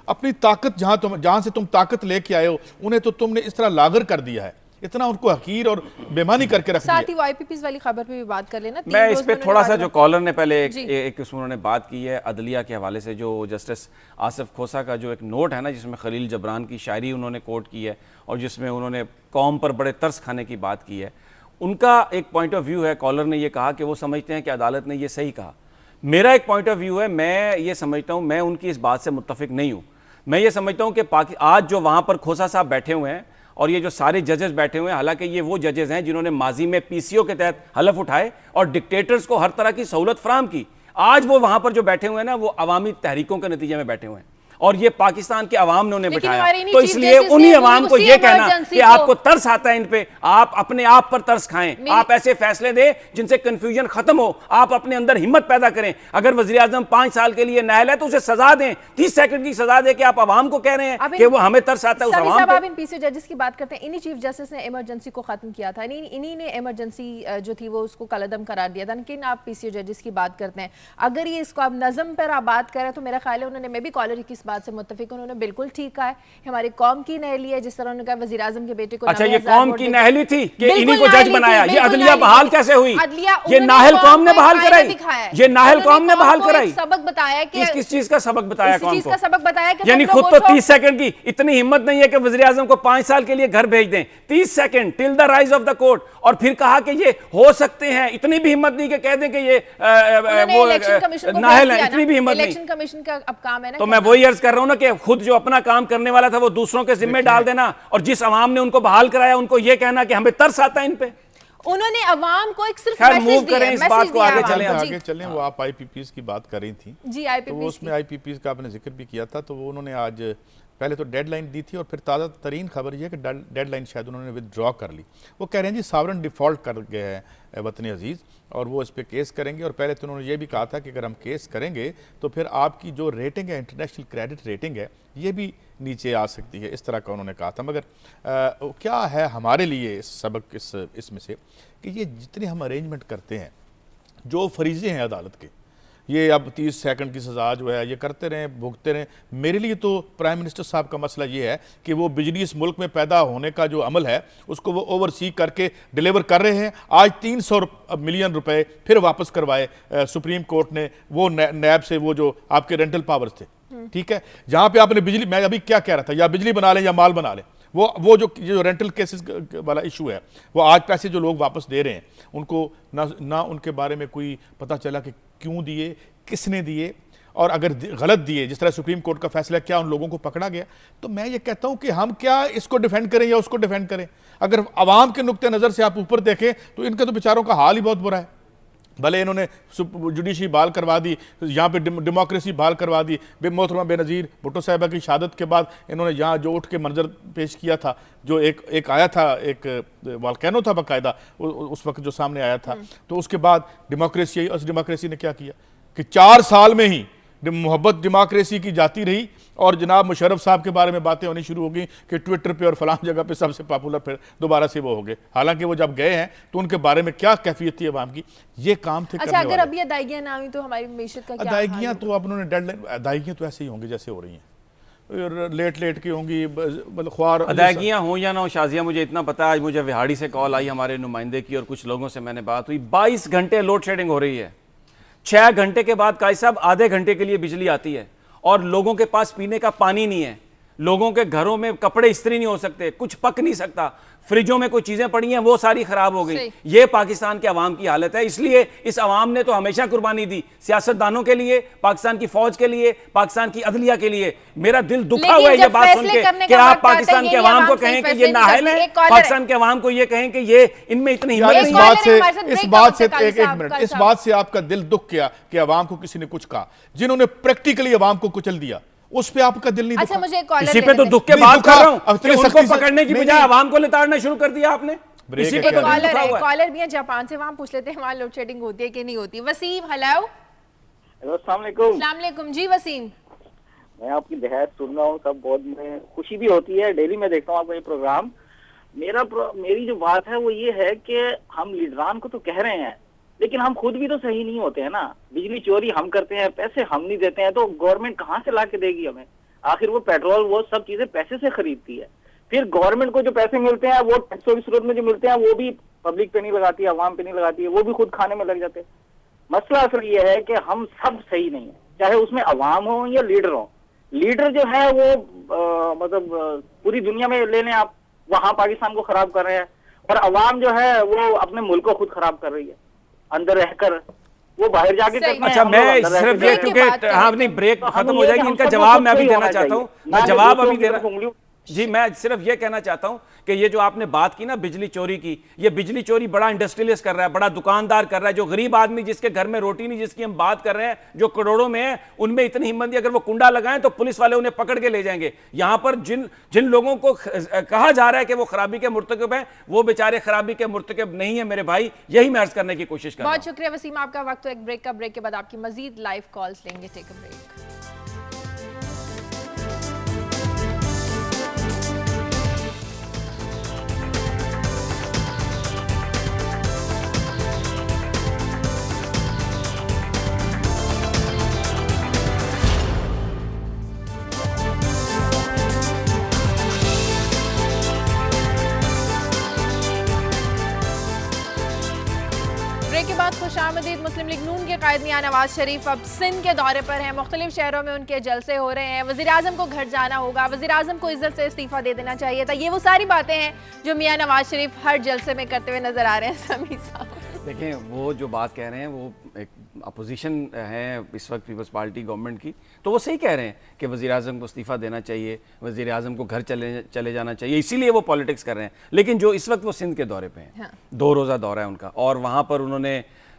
Speaker 2: अपनी ताकत जहां से तुम ताकत लेके आए हो, उन्हें तो तुमने इस तरह लागर कर दिया है, इतना उनको हकीर और बेमानी करके रख दिया।
Speaker 1: साथ ही वो आईपीपीस वाली खबर पे भी बात कर लेना।
Speaker 3: मैं इस पे थोड़ा सा, जो कॉलर ने पहले एक उन्होंने बात की है अदलिया के हवाले से, जो जस्टिस आसिफ खोसा का जो एक नोट है ना, जिसमें खलील जबरान की शायरी उन्होंने कोट की है और जिसमें उन्होंने कौम पर बड़े तरस खाने की बात की है, उनका एक पॉइंट ऑफ व्यू है। कॉलर ने ये कहा कि वो समझते हैं कि अदालत ने ये सही कहा। मेरा एक पॉइंट ऑफ व्यू है, मैं ये समझता हूँ, मैं उनकी इस बात से मुत्तफिक नहीं हूँ। मैं ये समझता हूं कि आज जो वहां पर खोसा साहब बैठे हुए हैं और ये जो सारे जजेस बैठे हुए हैं, हालांकि ये वो जजेस हैं जिन्होंने माजी में पीसीओ के तहत हलफ उठाए और डिक्टेटर्स को हर तरह की सहूलत फराहम की, आज वो वहां पर जो बैठे हुए हैं ना, वो अवामी तहरीकों के नतीजे में बैठे हुए हैं और ये पाकिस्तान के अवाम ने उन्हें बिठाया। तो इसलिए उन्हीं अवाम को ये कहना कि आपको तरस आता है इन पे, आप अपने आप पर तरस खाएं, आप ऐसे फैसले दें जिनसे कंफ्यूजन खत्म हो, आप अपने अंदर हिम्मत पैदा करें। अगर वजीर आजम 5 साल के लिए नाअहल है तो उसे सजा दें, 30 सेकंड की सजा दें कि आप अवाम को कह रहे हैं कि वो हमें तरस आता है उस अवाम पे।
Speaker 1: आप इन पीसीओ जजेस की बात करते हैं, इन्हीं चीफ जस्टिस ने इमरजेंसी को खत्म किया था, इन्हीं ने इमरजेंसी जो थी वो उसको कलअदम करार दिया था। लेकिन आप पीसीओ जजेस की बात करते हैं, अगर ये इसको आप नज़म पर आप बात करें तो मेरा ख्याल है उन्होंने, मैं भी कॉलर की इस बात से मुत्तफिक, उन्होंने बिल्कुल ठीक कहा है, हमारी कौम की नहली है, जिस तरह उन्होंने कहा वज़ीर आज़म के बेटे को।
Speaker 3: अच्छा, ये कौम की नहली थी कि इन्हीं को जज बनाया? ये अदलिया बहाल कैसे हुई? ये नाहल कौम ने बहाल कराई, ये नाहल कौम ने बहाल कराई।
Speaker 1: सबक बताया कि
Speaker 3: किस चीज का सबक बताया कौम को?
Speaker 1: सबक बताया कि
Speaker 3: यानी खुद तो 30 सेकंड की इतनी हिम्मत नहीं है कि वज़ीर आज़म को 5 साल के लिए घर भेज दें। 30 second till the rise of the court, और फिर कहा कि ये हो सकते हैं। इतनी भी हिम्मत नहीं कि कह दें कि ये वो नाहल है, इतनी भी हिम्मत नहीं।
Speaker 1: इलेक्शन कमीशन का अब काम है ना।
Speaker 3: तो मैं वही अर्ज कर रहा हूं ना कि खुद जो अपना काम करने वाला था वो दूसरों के जिम्मे डाल देना, और जिस अवाम ने उनको बहाल कराया उनको ये कहना कि हमें तरस आता है इन पे।
Speaker 1: उन्होंने अवाम को एक सिर्फ
Speaker 3: खैर मूव करें इस बात को, आगे
Speaker 2: चलें। वो आप आईपीपीज की बात कर रही थी
Speaker 1: जी,
Speaker 2: तो उसमें आईपीपीज का आपने जिक्र भी किया था, तो वो उन्होंने आज पहले तो डेडलाइन दी थी और फिर ताज़ा तरीन खबर यह है कि डेडलाइन शायद उन्होंने विदड्रॉ कर ली। वो कह रहे हैं जी सॉवरेन डिफ़ॉल्ट कर गए हैं वतन अजीज़ और वो इस पर केस करेंगे। और पहले तो उन्होंने ये भी कहा था कि अगर हम केस करेंगे तो फिर आपकी जो रेटिंग है, इंटरनेशनल क्रेडिट रेटिंग है, ये भी नीचे आ सकती है, इस तरह का उन्होंने कहा था। मगर क्या है हमारे लिए सबक इसमें से कि ये जितने हम अरेंजमेंट करते हैं, जो फरीज़े हैं अदालत के, ये अब 30 सेकंड की सज़ा जो है ये करते रहें, भुगतते रहें। मेरे लिए तो प्राइम मिनिस्टर साहब का मसला ये है कि वो बिजली इस मुल्क में पैदा होने का जो अमल है उसको वो ओवरसी करके डिलीवर कर रहे हैं। आज 300 मिलियन रुपए फिर वापस करवाए सुप्रीम कोर्ट ने, वो नैब से, वो जो आपके रेंटल पावर्स थे, ठीक है, जहाँ पे आपने बिजली, मैं अभी क्या कह रहा था, या बिजली बना लें या माल बना लें, वो जो रेंटल केसेस वाला इशू है, वो आज पैसे जो लोग वापस दे रहे हैं उनको ना उनके बारे में कोई पता चला कि क्यों दिए, किसने दिए, और अगर गलत दिए, जिस तरह सुप्रीम कोर्ट का फैसला, क्या उन लोगों को पकड़ा गया? तो मैं ये कहता हूं कि हम क्या इसको डिफेंड करें या उसको डिफेंड करें। अगर आवाम के नुक्ते नज़र से आप ऊपर देखें तो इनके तो बेचारों का हाल ही बहुत बुरा है। भले इन्होंने जुडिशरी बहाल करवा दी, यहाँ पे डेमोक्रेसी बहाल करवा दी, मोहतरमा बेनज़ीर भुट्टो साहिबा की शहादत के बाद इन्होंने यहाँ जो उठ के मंजर पेश किया था, जो एक आया था, एक वॉल्केनो था बाकायदा उस वक्त जो सामने आया था, तो उसके बाद डेमोक्रेसी, उस डेमोक्रेसी ने क्या किया कि 4 साल में ही मोहब्बत डेमोक्रेसी की जाती रही और जनाब मुशर्रफ साहब के बारे में बातें होनी शुरू हो गई कि ट्विटर पे और फलां जगह पे सबसे पॉपुलर फिर दोबारा से वो हो गए। हालांकि वो जब गए हैं तो उनके बारे में क्या कैफियत थी अवाम की, ये काम थे।
Speaker 1: अच्छा, अगर अभी अदायगियां ना हुई तो हमारी मईशत का क्या?
Speaker 2: अदायगियां तो अब उन्होंने डेडलाइन, अदायगियां तो ऐसे ही होंगी जैसे हो रही हैं, लेट की होंगी, मतलब ख्वार
Speaker 3: अदायगियां हो या ना हो। शाजिया, मुझे इतना पता है, आज मुझे विहाड़ी से कॉल आई हमारे नुमाइंदे की और कुछ लोगों से मैंने बात हुई, 22 घंटे लोड शेडिंग हो रही है। 6 घंटे के बाद काई साहब आधे घंटे के लिए बिजली आती है और लोगों के पास पीने का पानी नहीं है, लोगों के घरों में कपड़े इस्त्री नहीं हो सकते, कुछ पक नहीं सकता, फ्रिजों में कोई चीजें पड़ी हैं वो सारी खराब हो गई। ये पाकिस्तान के अवाम की हालत है। इसलिए इस अवाम ने तो हमेशा कुर्बानी दी, सियासतदानों के लिए, पाकिस्तान की फौज के लिए, पाकिस्तान की अदलिया के लिए। मेरा दिल दुखा हुआ है ये बात सुन के कि आप पाकिस्तान के अवाम को कहें कि ये नाअहल है, पाकिस्तान के अवाम को ये कहें कि ये इनमें इतनी हिम्मत नहीं।
Speaker 2: इस बात से आपका दिल दुख गया कि अवाम को किसी ने कुछ कहा, जिन्होंने प्रैक्टिकली अवाम को कुचल दिया, उस पे आपका दिल नहीं।
Speaker 1: अच्छा, मुझे
Speaker 3: इसी पे तो दुख के बात कर रहा हूं कि उनको पकड़ने की बजाय आवाम को लिताड़ना शुरू कर दिया आपने।
Speaker 1: इसी पे तो कॉलर भी है जापान से, वहां पूछ लेते हैं वहां लोड शेडिंग होती है कि नहीं होती। वसीम, हेलो।
Speaker 6: अस्सलाम वालेकुम।
Speaker 1: अस्सलाम वालेकुम जी वसीम।
Speaker 6: मैं आपकी बहस सुन रहा हूँ, सब बहुत में खुशी भी होती है, डेली मैं देखता हूँ आपका ये प्रोग्राम। मेरी जो बात है वो ये है कि हम लीडरान को तो कह रहे हैं लेकिन हम खुद भी तो सही नहीं होते हैं ना। बिजली चोरी हम करते हैं, पैसे हम नहीं देते हैं, तो गवर्नमेंट कहाँ से ला के देगी हमें? आखिर वो पेट्रोल, वो सब चीजें पैसे से खरीदती है। फिर गवर्नमेंट को जो पैसे मिलते हैं वो टैक्सों की सूरत में जो मिलते हैं वो भी पब्लिक पे नहीं लगाती है, अवाम पे नहीं लगाती है, वो भी खुद खाने में लग जाते हैं। मसला असल ये है कि हम सब सही नहीं है, चाहे उसमें अवाम हो या लीडर हो। लीडर जो है वो मतलब पूरी दुनिया में ले लें आप, वहां पाकिस्तान को खराब कर रहे हैं, और अवाम जो है वो अपने मुल्क को खुद खराब कर रही है अंदर रहकर। वो बाहर जाके
Speaker 1: सही।
Speaker 6: करना है,
Speaker 3: अच्छा,
Speaker 6: हम लोग
Speaker 3: मैं
Speaker 6: अंदर रह
Speaker 3: सिर्फ
Speaker 6: के
Speaker 3: ये
Speaker 1: ब्रेक के
Speaker 3: क्योंकि
Speaker 1: बाद करेंगे।
Speaker 3: हाँ नहीं ब्रेक
Speaker 6: तो हम
Speaker 3: खत्म हो
Speaker 6: ये
Speaker 3: जाएगी,
Speaker 6: हम
Speaker 3: इनका
Speaker 6: सबको
Speaker 3: जवाब मैं
Speaker 6: खुद
Speaker 3: अभी
Speaker 6: ही
Speaker 3: देना
Speaker 6: होना
Speaker 3: चाहता हूँ,
Speaker 6: चाहिए।
Speaker 3: मैं
Speaker 6: ना
Speaker 3: जवाब
Speaker 6: दूसरों
Speaker 3: अभी
Speaker 6: की
Speaker 3: देना,
Speaker 6: तरफ उंगली-
Speaker 3: जी मैं सिर्फ ये कहना चाहता हूं कि ये जो आपने बात की ना बिजली चोरी की, ये बिजली चोरी बड़ा इंडस्ट्रियलिस्ट कर रहा है, बड़ा दुकानदार कर रहा है, जो गरीब आदमी जिसके घर में रोटी नहीं, जिसकी हम बात कर रहे हैं, जो करोड़ों में है, उनमें इतनी हिम्मत नहीं, अगर वो कुंडा लगाएं तो पुलिस वाले उन्हें पकड़ के ले जाएंगे। यहां पर जिन जिन लोगों को कहा जा रहा है कि वो खराबी के मुर्तकब हैं, वो बेचारे खराबी के मुर्तकब नहीं है मेरे भाई, यही मैं अर्ज करने की कोशिश कर रहा हूं।
Speaker 1: बहुत शुक्रिया वसीम, आपका वक्त तो एक ब्रेक का, ब्रेक के बाद आपकी मजीद लाइव कॉल्स लेंगे। Take a break. ब्रेक के बाद खुशामदीद। मुस्लिम लीग नून के कायद मियां नवाज शरीफ अब सिंध के दौरे पर हैं। मुख्तलिफ शहरों में उनके जलसे हो रहे हैं। वज़ीर आज़म को घर जाना होगा, वज़ीर आज़म को इज्जत से इस्तीफा दे देना चाहिए था। ये वो सारी बातें हैं जो मियां नवाज शरीफ हर जलसे में करते हुए नजर आ रहे हैं। समी साहब
Speaker 3: देखें, वो जो बात कह रहे हैं वो एक अपोजिशन है इस वक्त पीपल्स पार्टी गवर्नमेंट की, तो वो सही कह रहे हैं कि वज़ीर आज़म को इस्तीफ़ा देना चाहिए, वज़ीर आज़म को घर चले जाना चाहिए, इसीलिए वो पॉलिटिक्स कर रहे हैं। लेकिन जो इस वक्त वो सिंध के दौरे पे हैं, 2 रोज़ा दौरा है उनका, और वहाँ पर उन्होंने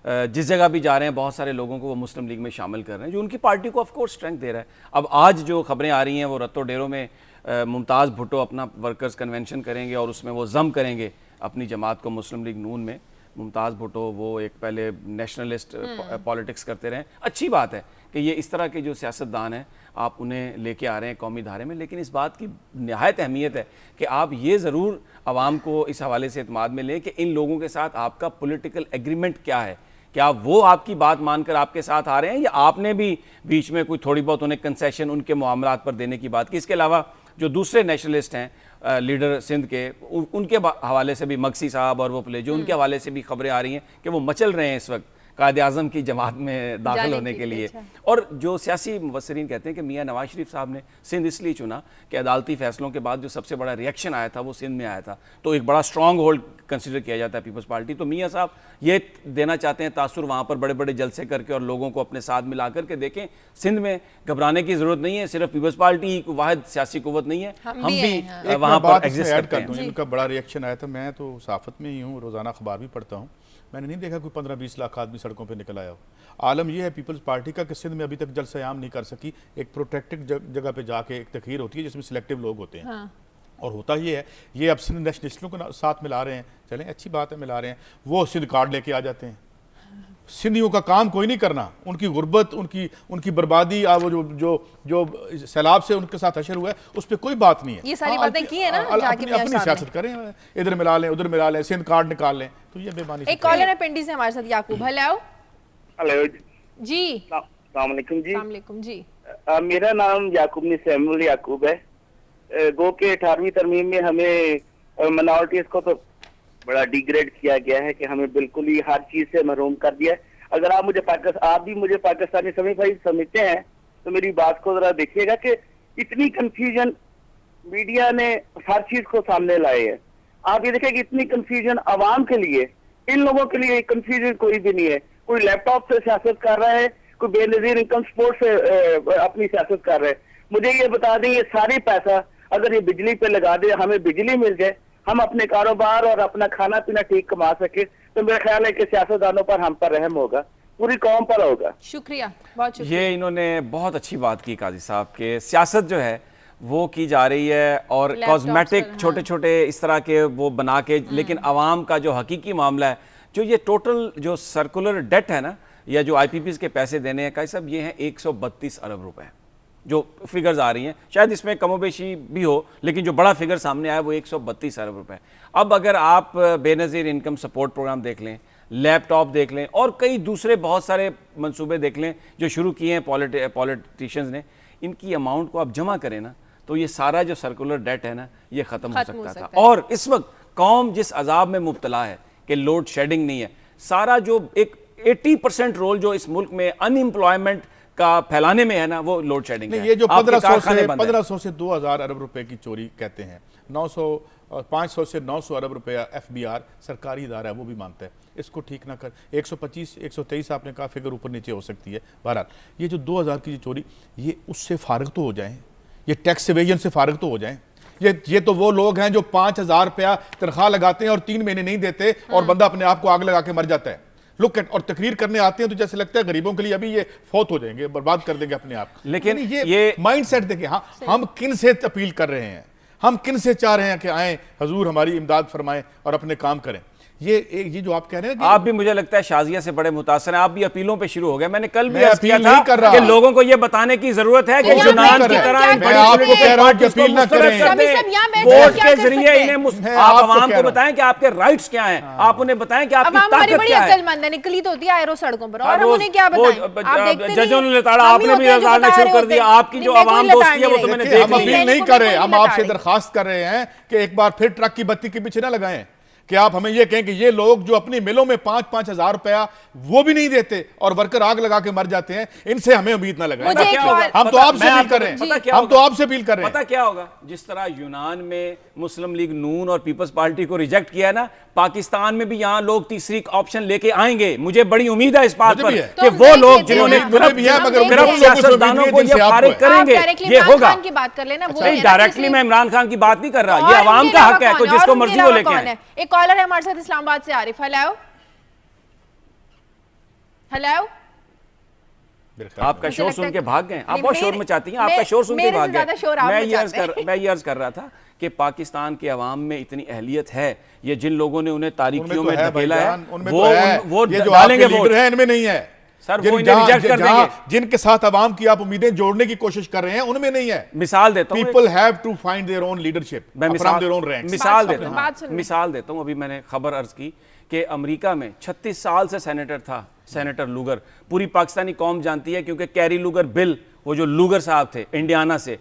Speaker 3: जिस जगह भी जा रहे हैं बहुत सारे लोगों को वो मुस्लिम लीग में शामिल कर रहे हैं, जो उनकी पार्टी को ऑफ कोर्स स्ट्रेंथ दे रहा है। अब आज जो खबरें आ रही हैं वो रत्तो डेरों में मुमताज़ भुट्टो अपना वर्कर्स कन्वेंशन करेंगे और उसमें वो जम करेंगे अपनी जमात को मुस्लिम लीग नून में। मुमताज़ भुट्टो वो एक पहले नेशनलिस्ट पॉलिटिक्स करते रहे, अच्छी बात है कि ये इस तरह के जो सियासतदान हैं आप उन्हें लेके आ रहे हैं कौमी धारे में, लेकिन इस बात की नहायत अहमियत है कि आप ये ज़रूर आवाम को इस हवाले से एतमाद में लें कि इन लोगों के साथ आपका पॉलिटिकल एग्रीमेंट क्या है। क्या वो आपकी बात मानकर आपके साथ आ रहे हैं या आपने भी बीच में कोई थोड़ी बहुत उन्हें कंसेशन उनके मामलात पर देने की बात की। इसके अलावा जो दूसरे नेशनलिस्ट हैं लीडर सिंध के, उनके हवाले से भी मक्सी साहब और वो प्ले जो उनके हवाले से भी खबरें आ रही हैं कि वो मचल रहे हैं इस वक्त कायद आज़म की जमात में दाखिल होने के लिए। और जो सियासी मुबस्सिरीन कहते हैं कि मियां नवाज शरीफ साहब ने सिंध इसलिए चुना कि अदालती फैसलों के बाद जो सबसे बड़ा रिएक्शन आया था वो सिंध में आया था, तो एक बड़ा स्ट्रॉन्ग होल्ड कंसिडर किया जाता है पीपल्स पार्टी। तो मियां साहब ये देना चाहते हैं तासुर वहाँ पर बड़े बड़े जलसे करके और लोगों को अपने साथ मिला करके देखें सिंध में घबराने की जरूरत नहीं है, सिर्फ पीपल्स पार्टी वाहिद सियासी कुव्वत नहीं है, हम भी वहाँ पर एग्जिस्ट करते हैं।
Speaker 2: इनका बड़ा रिएक्शन आया था, मैं तो सहाफत में ही हूँ, रोज़ाना अखबार भी पढ़ता हूँ, मैंने नहीं देखा कोई 15-20 लाख आदमी सड़कों पे निकल आया हो। आलम यह है पीपल्स पार्टी का कि सिंध में अभी तक जलसा आम नहीं कर सकी। एक प्रोटेक्टेड जगह पे जाके एक तकरीर होती है जिसमें सिलेक्टिव लोग होते हैं। हाँ। और होता ये है, ये अब सिंध नेशनलिस्टों को साथ मिला रहे हैं, चलें अच्छी बात है मिला रहे हैं, वो सिंध कार्ड लेके आ जाते हैं। सिंधियों का काम कोई नहीं करना, उनकी गुर्बत, उनकी बर्बादी, वो जो सैलाब से उनके साथ हशर हुआ है उस पर कोई बात नहीं है।
Speaker 1: ये सारी बातें की है ना,
Speaker 2: अपनी सियासत करें, इधर मिला लें उधर मिला लें, सिंध कार्ड निकाल लें, तो ये बेमानी।
Speaker 1: एक कॉलर है पिंडी से हमारे साथ, याकूब। हेलो जी।
Speaker 6: अस्सलाम वालेकुम जी।
Speaker 1: वालेकुम जी।
Speaker 6: मेरा नाम याकूब नहीं सैमुअल याकूब है। गो के 18वीं तरमीम में हमें माइनॉरिटीज को तो बड़ा डिग्रेड किया गया है कि हमें बिल्कुल ही हर चीज से महरूम कर दिया है। अगर आप भी मुझे पाकिस्तानी भाई समझते हैं तो मेरी बात को जरा देखिएगा कि इतनी कंफ्यूजन मीडिया ने हर चीज को सामने लाए है। आप ये देखें कि इतनी कंफ्यूजन आवाम के लिए, इन लोगों के लिए कंफ्यूजन कोई भी नहीं है। कोई लैपटॉप से सियासत कर रहा है, कोई बेनजीर इनकम सपोर्ट से अपनी सियासत कर रहा है। मुझे ये बता दें, ये सारी पैसा अगर ये बिजली पे लगा दे, हमें बिजली मिल जाए, हम अपने कारोबार और अपना खाना पीना ठीक कमा सके, तो मेरा ख्याल है कि सियासतदानों पर हम पर रहम होगा, पूरी कौम पर होगा।
Speaker 1: शुक्रिया, बहुत शुक्रिया।
Speaker 3: ये इन्होंने बहुत अच्छी बात की काजी साहब के सियासत जो है वो की जा रही है और कॉस्मेटिक छोटे छोटे इस तरह के वो बना के, लेकिन आवाम का जो हकीकी मामला है, जो ये टोटल जो सर्कुलर डेट है ना, या जो IPPs के पैसे देने हैं काजी साहब, ये हैं 132 अरब रुपए जो फिगर्स आ रही हैं। शायद इसमें कमोबेशी भी हो, लेकिन जो बड़ा फिगर सामने आया वो 132 अरब रुपए। अब अगर आप बेनज़ीर इनकम सपोर्ट प्रोग्राम देख लें, लैपटॉप देख लें और कई दूसरे बहुत सारे मंसूबे देख लें जो शुरू किए हैं पॉलिटिशियंस ने, इनकी अमाउंट को आप जमा करें ना, तो ये सारा जो सर्कुलर डेट है ना, ये ख़त्म हो सकता था। और इस वक्त कौम जिस अजाब में मुब्तला है कि लोड शेडिंग नहीं है, सारा जो एक 80% रोल जो इस मुल्क में अनएम्प्लॉयमेंट का फैलाने में है ना, वो लोड शेडिंग है।
Speaker 2: ये जो
Speaker 3: आपके
Speaker 2: 1500
Speaker 3: कारखाने
Speaker 2: से
Speaker 3: बंद हैं।
Speaker 2: 1500 से 2000 अरब रुपए की चोरी कहते हैं, 500 से 900 अरब रुपया FBR सरकारी इदारा है वो भी मानता है, इसको ठीक ना कर 125 123 आपने कहा फिगर ऊपर नीचे हो सकती है। बहरहाल ये जो 2000 की चोरी, ये उससे फारिग तो हो जाएं, ये टैक्स एवेजन से फारिग तो हो जाएं। ये तो वो लोग हैं जो 5000 रुपया तनख्वाह लगाते हैं और 3 महीने नहीं देते और बंदा अपने आप को आग लगा के मर जाता है। लुक एट, और तकरीर करने आते हैं तो जैसे लगता है गरीबों के लिए अभी ये फौत हो जाएंगे, बर्बाद कर देंगे अपने आप।
Speaker 3: लेकिन
Speaker 2: यानी
Speaker 3: ये
Speaker 2: माइंडसेट देखिए, हाँ हम किन से अपील कर रहे हैं, हम किन से चाह रहे हैं कि आए हुजूर हमारी इमदाद फरमाएं और अपने काम करें। ये जो आप कह रहे हैं
Speaker 3: आप भी, मुझे लगता है शाजिया से बड़े मुतासर हैं, आप भी अपीलों पे शुरू हो गए। मैंने कल भी
Speaker 2: मैं
Speaker 3: अर्ज किया
Speaker 2: अपील नहीं कर
Speaker 3: था
Speaker 2: रहा।
Speaker 3: कि लोगों को ये बताने की जरूरत है कि
Speaker 1: यहाँ
Speaker 3: यूनान
Speaker 1: बैठ
Speaker 3: की
Speaker 1: के
Speaker 3: तरह
Speaker 1: क्या
Speaker 3: इन
Speaker 1: कर
Speaker 3: बड़ी
Speaker 1: रहे हैं?
Speaker 3: बड़ी
Speaker 2: आपको कह रहा हूं कि
Speaker 3: पार्टीज को
Speaker 2: अपील ना
Speaker 3: मुस्तरद
Speaker 2: करें।
Speaker 3: कर दें।
Speaker 1: सभी यहाँ बैठ के
Speaker 3: वोट
Speaker 1: क्या
Speaker 3: के
Speaker 1: कर
Speaker 3: जरिए
Speaker 1: सकते हैं?
Speaker 3: इन्हें
Speaker 2: मैं
Speaker 3: आप
Speaker 2: आपको
Speaker 3: आवाम
Speaker 2: कह
Speaker 3: को
Speaker 2: रहा
Speaker 3: बताएं कि आपके राइट्स क्या हैं, आप उन्हें बताएं कि आपकी
Speaker 1: अवाम हमारी
Speaker 3: ताकत
Speaker 1: बड़ी
Speaker 3: क्या है।
Speaker 1: अक्लमंद है, निकली तो होती है आयरो सड़कों पर, और हम
Speaker 3: वो-
Speaker 1: उन्हें क्या
Speaker 3: वो
Speaker 1: बताएं? आप देखते
Speaker 3: जजों
Speaker 1: नहीं?
Speaker 3: ने लताड़ा,
Speaker 1: हम ही
Speaker 3: आपने भी
Speaker 1: होते हैं जो
Speaker 3: लताड़ना
Speaker 1: बता
Speaker 3: शुरू
Speaker 1: रहे
Speaker 3: कर दिया।
Speaker 1: होते हैं।
Speaker 3: आपकी जो
Speaker 1: मैं कोई
Speaker 3: आवाम
Speaker 1: लताड़
Speaker 3: दोस्ती है वो
Speaker 1: नहीं
Speaker 3: तो
Speaker 1: रही।
Speaker 3: मैंने
Speaker 2: देखिए,
Speaker 3: देख
Speaker 2: हम
Speaker 3: ली
Speaker 2: अपील
Speaker 3: है।
Speaker 2: नहीं
Speaker 1: कोई
Speaker 2: कर रहे,
Speaker 1: नहीं
Speaker 2: हम
Speaker 1: बता
Speaker 2: आपसे
Speaker 1: रहे।
Speaker 2: दरखास्त कर रहे हैं कि एक बार फिर ट्रक की बत्ती के पीछे ना लगाएं, कि आप हमें ये कहें कि ये लोग जो अपनी मिलों में 5-5 हजार रुपया वो भी नहीं देते और वर्कर आग लगा के मर जाते हैं, इनसे हमें उम्मीद ना लगाएं।
Speaker 1: मुझे एक सवाल-
Speaker 2: हम तो आपसे अपील कर रहे हैं,
Speaker 3: पता क्या
Speaker 2: हम तो
Speaker 3: होगा?
Speaker 2: आपसे अपील कर रहे
Speaker 3: पता
Speaker 2: हैं।
Speaker 3: क्या होगा? जिस तरह यूनान में मुस्लिम लीग नून और पीपल्स पार्टी को रिजेक्ट किया है ना, पाकिस्तान में भी यहाँ लोग तीसरी ऑप्शन लेके आएंगे। मुझे बड़ी उम्मीद है इस बात
Speaker 2: मुझे
Speaker 3: पर
Speaker 2: भी है।
Speaker 3: कि
Speaker 1: तो
Speaker 3: वो
Speaker 1: हम
Speaker 3: लोग
Speaker 1: देख
Speaker 3: जिन्होंने
Speaker 1: लेते हैं।
Speaker 2: मुझे भी है, मगर
Speaker 1: हम
Speaker 2: उन
Speaker 1: देख
Speaker 2: लोगों
Speaker 1: लेते
Speaker 2: को
Speaker 3: सियासतदानों
Speaker 2: उम्मीद
Speaker 3: को
Speaker 2: है जिनसे
Speaker 3: ये
Speaker 2: आपको
Speaker 3: फारिग
Speaker 2: है।
Speaker 3: करेंगे,
Speaker 1: आप डायरेक्टली
Speaker 3: ये
Speaker 1: इमरान
Speaker 3: होगा।
Speaker 1: खान की बात कर लेना, वो
Speaker 3: नहीं,
Speaker 1: ही है ना,
Speaker 3: डायरेक्टली
Speaker 1: इसलिए-
Speaker 3: मैं इमरान खान की बात नहीं कर रहा,
Speaker 1: और
Speaker 3: ये अवाम
Speaker 1: इनके
Speaker 3: का
Speaker 1: अलावा
Speaker 3: हक है,
Speaker 1: कौन
Speaker 3: कोई
Speaker 1: है?
Speaker 3: जिसको
Speaker 1: और
Speaker 3: मर्जी
Speaker 1: इनके
Speaker 3: वो
Speaker 1: अलावा
Speaker 3: लेके
Speaker 1: कौन
Speaker 3: आए।
Speaker 1: है? एक कॉलर है हमारे साथ इस्लामाबाद से, आरिफ। हेलो हेलो,
Speaker 3: आपका शोर
Speaker 1: लगता
Speaker 3: सुन
Speaker 1: है
Speaker 3: के भाग गए, आप
Speaker 1: नहीं,
Speaker 3: बहुत शोर
Speaker 1: मेरे-
Speaker 3: मचाती हैं, आपका शोर सुन के
Speaker 1: मेरे से
Speaker 3: भाग
Speaker 1: ज्यादा शोर आप
Speaker 3: गए।
Speaker 1: मचाते हैं।
Speaker 3: मैं ये अर्ज कर रहा था कि पाकिस्तान के अवाम में इतनी अहलियत है, ये जिन लोगों ने उन्हें तारीकियों में धकेला है, वो
Speaker 2: ये जो
Speaker 3: डालेंगे
Speaker 2: आपके
Speaker 3: वोट।
Speaker 2: लीडर हैं इनमें नहीं है
Speaker 3: सर, वो इन्हें रिजेक्ट कर देंगे।
Speaker 2: जिनके साथ अवाम की आप उम्मीदें जोड़ने की कोशिश कर रहे हैं उनमें नहीं है।
Speaker 3: मिसाल देता हूँ,
Speaker 2: people have to find their own leadership
Speaker 3: मैं
Speaker 2: फ्रॉम देयर ओन रैंक्स।
Speaker 3: मिसाल
Speaker 1: बात
Speaker 3: देता
Speaker 1: सुनो,
Speaker 3: हूँ,
Speaker 1: बात सुनो।
Speaker 3: मिसाल देता हूँ। अभी मैंने खबर अर्ज की कि अमेरिका में 36 साल से सेनेटर था, सेनेटर लूगर। पूरी पाकिस्तानी कौम जानती है क्योंकि कैरी लूगर बिल, वो जो लूगर साहब थे इंडियाना से,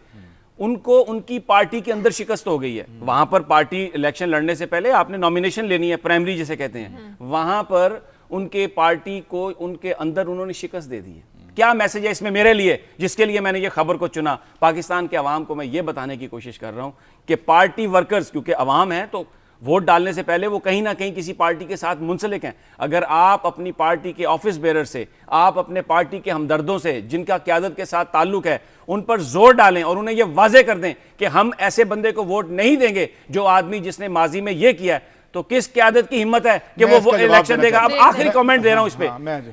Speaker 3: उनको उनकी पार्टी के अंदर शिकस्त हो गई है। वहां पर पार्टी इलेक्शन लड़ने से पहले आपने नॉमिनेशन लेनी है, प्राइमरी जिसे कहते हैं, वहां पर उनके पार्टी को उनके अंदर उन्होंने शिकस्त दे दी है। क्या मैसेज है इसमें मेरे लिए, जिसके लिए मैंने ये खबर को चुना? पाकिस्तान के अवाम को मैं ये बताने की कोशिश कर रहा हूं कि पार्टी वर्कर्स, क्योंकि अवाम है तो वोट डालने से पहले वो कहीं ना कहीं किसी पार्टी के साथ मुंसलिक हैं। अगर आप अपनी पार्टी के ऑफिस बेरर से, आप अपने पार्टी के हमदर्दों से जिनका क़यादत के साथ ताल्लुक है, उन पर जोर डालें और उन्हें यह वाजे कर दें कि हम ऐसे बंदे को वोट नहीं देंगे जो आदमी जिसने माजी में यह किया है, तो किस क़यादत की हिम्मत है कि वो इलेक्शन देगा? अब आखिरी कमेंट दे रहा हूं इस पे।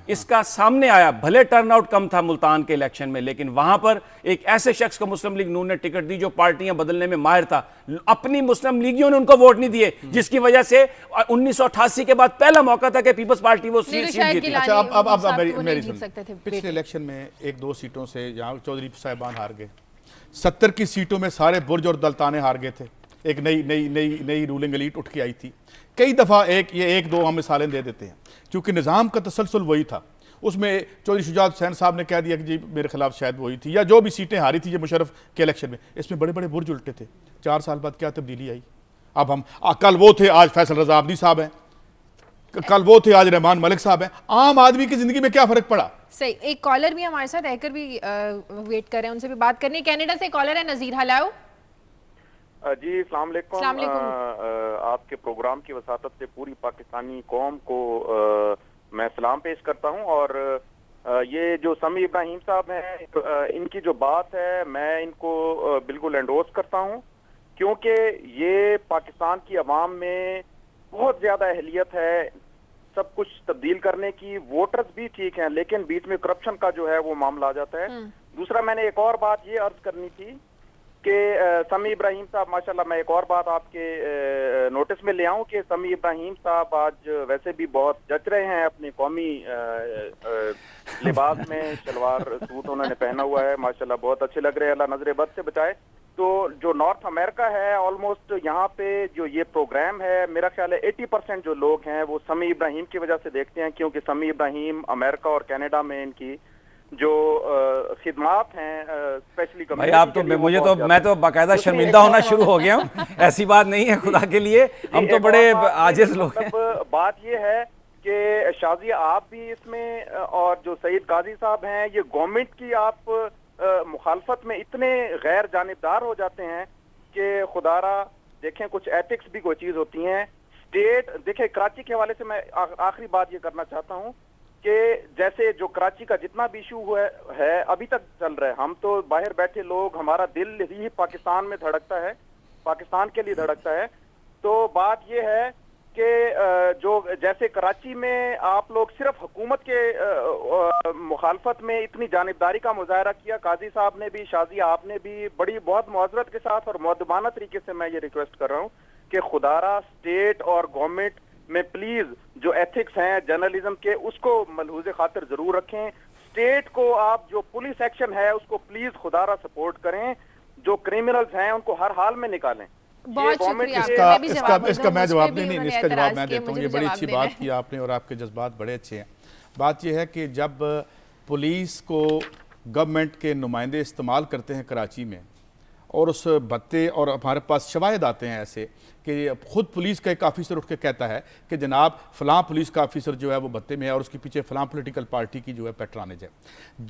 Speaker 3: इसका सामने आया, भले टर्नआउट कम था मुल्तान के इलेक्शन में, लेकिन वहां पर एक ऐसे शख्स को मुस्लिम लीग नून ने टिकट दी जो पार्टियां बदलने में माहिर था। अपनी मुस्लिम लीगियों ने उनको वोट नहीं दिए, जिसकी वजह से 1988 के बाद पहला मौका था कि पीपल्स पार्टी वो सीट जीती।
Speaker 2: अच्छा, अब मेरी सुन। पिछले इलेक्शन में 1-2 सीटों से यहाँ चौधरी साहिबान हार गए। 70 की सीटों में सारे बुर्ज और दलताने हार गए थे। एक नई रूलिंग एलीट उठ के आई थी। कई दफ़ा एक दो हम मिसालें दे देते हैं, क्योंकि निज़ाम का तसलसल वही था। उसमें चौधरी शुजात हुसैन साहब ने कह दिया कि जी मेरे खिलाफ शायद वही थी, या जो भी सीटें हारी थी ये मुशर्रफ के इलेक्शन में, इसमें बड़े बड़े बुर्ज उल्टे थे। 4 साल बाद क्या तब्दीली आई? अब हम कल वो थे, आज फैसल रजा अब्दी साहब हैं, कल वो थे, आज रहमान मलिक साहब हैं। आम आदमी की जिंदगी में क्या फर्क पड़ा?
Speaker 1: सही। एक कॉलर भी हमारे साथ, हैकर भी वेट कर रहे हैं, उनसे भी बात करनी है। कनाडा से कॉलर है नजीर। हेलो
Speaker 7: जी, अस्सलाम वालेकुम। आपके प्रोग्राम की वसातत से पूरी पाकिस्तानी कौम को मैं सलाम पेश करता हूं। और ये जो समी इब्राहिम साहब हैं, इनकी जो बात है मैं इनको बिल्कुल एंडोर्स करता हूं, क्योंकि ये पाकिस्तान की अवाम में बहुत ज़्यादा अहलियत है सब कुछ तब्दील करने की। वोटर्स भी ठीक हैं, लेकिन बीच में करप्शन का जो है वो मामला आ जाता है। दूसरा, मैंने एक और बात ये अर्ज करनी थी कि समी इब्राहिम साहब, माशाल्लाह, मैं एक और बात आपके नोटिस में ले आऊं कि समी इब्राहिम साहब आज वैसे भी बहुत जच रहे हैं अपने कौमी लिबास में। शलवार सूट उन्होंने पहना हुआ है, माशाल्लाह बहुत अच्छे लग रहे हैं, अल्लाह नजर बद से बचाए। तो जो नॉर्थ अमेरिका है, ऑलमोस्ट यहाँ पे जो ये प्रोग्राम है, मेरा ख्याल है 80% जो लोग हैं वो समी इब्राहिम की वजह से देखते हैं, क्योंकि समी इब्राहिम अमेरिका और कनाडा में इनकी जो खिदमात हैं, स्पेशली
Speaker 3: भाई आप तो मुझे तो मैं तो बाकायदा शर्मिंदा होना शुरू हो गया हूँ। ऐसी बात नहीं है, खुदा के लिए हम तो बड़े आजिज लोग हैं।
Speaker 7: बात ये है कि शाजिया आप भी इसमें और जो सईद काजी साहब हैं, ये गवर्नमेंट की आप मुखालफत में इतने गैर जानिबदार हो जाते हैं कि खुदारा देखें, कुछ एथिक्स भी कोई चीज़ होती हैं। स्टेट देखें, कराची के हवाले से मैं आखिरी बात ये करना चाहता हूँ कि जैसे जो कराची का जितना भी इशू हुआ है अभी तक चल रहा है, हम तो बाहर बैठे लोग, हमारा दिल ही पाकिस्तान में धड़कता है, पाकिस्तान के लिए धड़कता है। तो बात ये है कि जो जैसे कराची में आप लोग सिर्फ हुकूमत के मुखालफत में इतनी जानिबदारी का मुजाहरा किया, काजी साहब ने भी, शाजिया आपने भी, बड़ी बहुत मुआज़रत के साथ और मुअद्दबाना तरीके से मैं ये रिक्वेस्ट कर रहा हूँ कि खुदारा स्टेट और गवर्नमेंट में प्लीज जो एथिक्स हैं जर्नलिज्म के, उसको मलहूज़े खातिर जरूर रखें। स्टेट को आप जो पुलिस एक्शन है उसको प्लीज खुदारा सपोर्ट करें, जो क्रिमिनल्स हैं उनको हर हाल में निकालें।
Speaker 1: बहुत शुक्रिया।
Speaker 2: इसका मैं जवाब नहीं, इसका जवाब मैं देता हूँ। ये बड़ी अच्छी बात की आपने और आपके जज्बात बड़े अच्छे हैं। बात यह है कि जब पुलिस को गवर्नमेंट के नुमाइंदे इस्तेमाल करते हैं कराची में और उस भत्ते, और हमारे पास शवाहिद आते हैं ऐसे कि खुद पुलिस का एक ऑफिसर उठ के कहता है कि जनाब फलां पुलिस का ऑफिसर जो है वो भत्ते में है और उसके पीछे फलां पॉलिटिकल पार्टी की जो है पैट्रॉनेज है।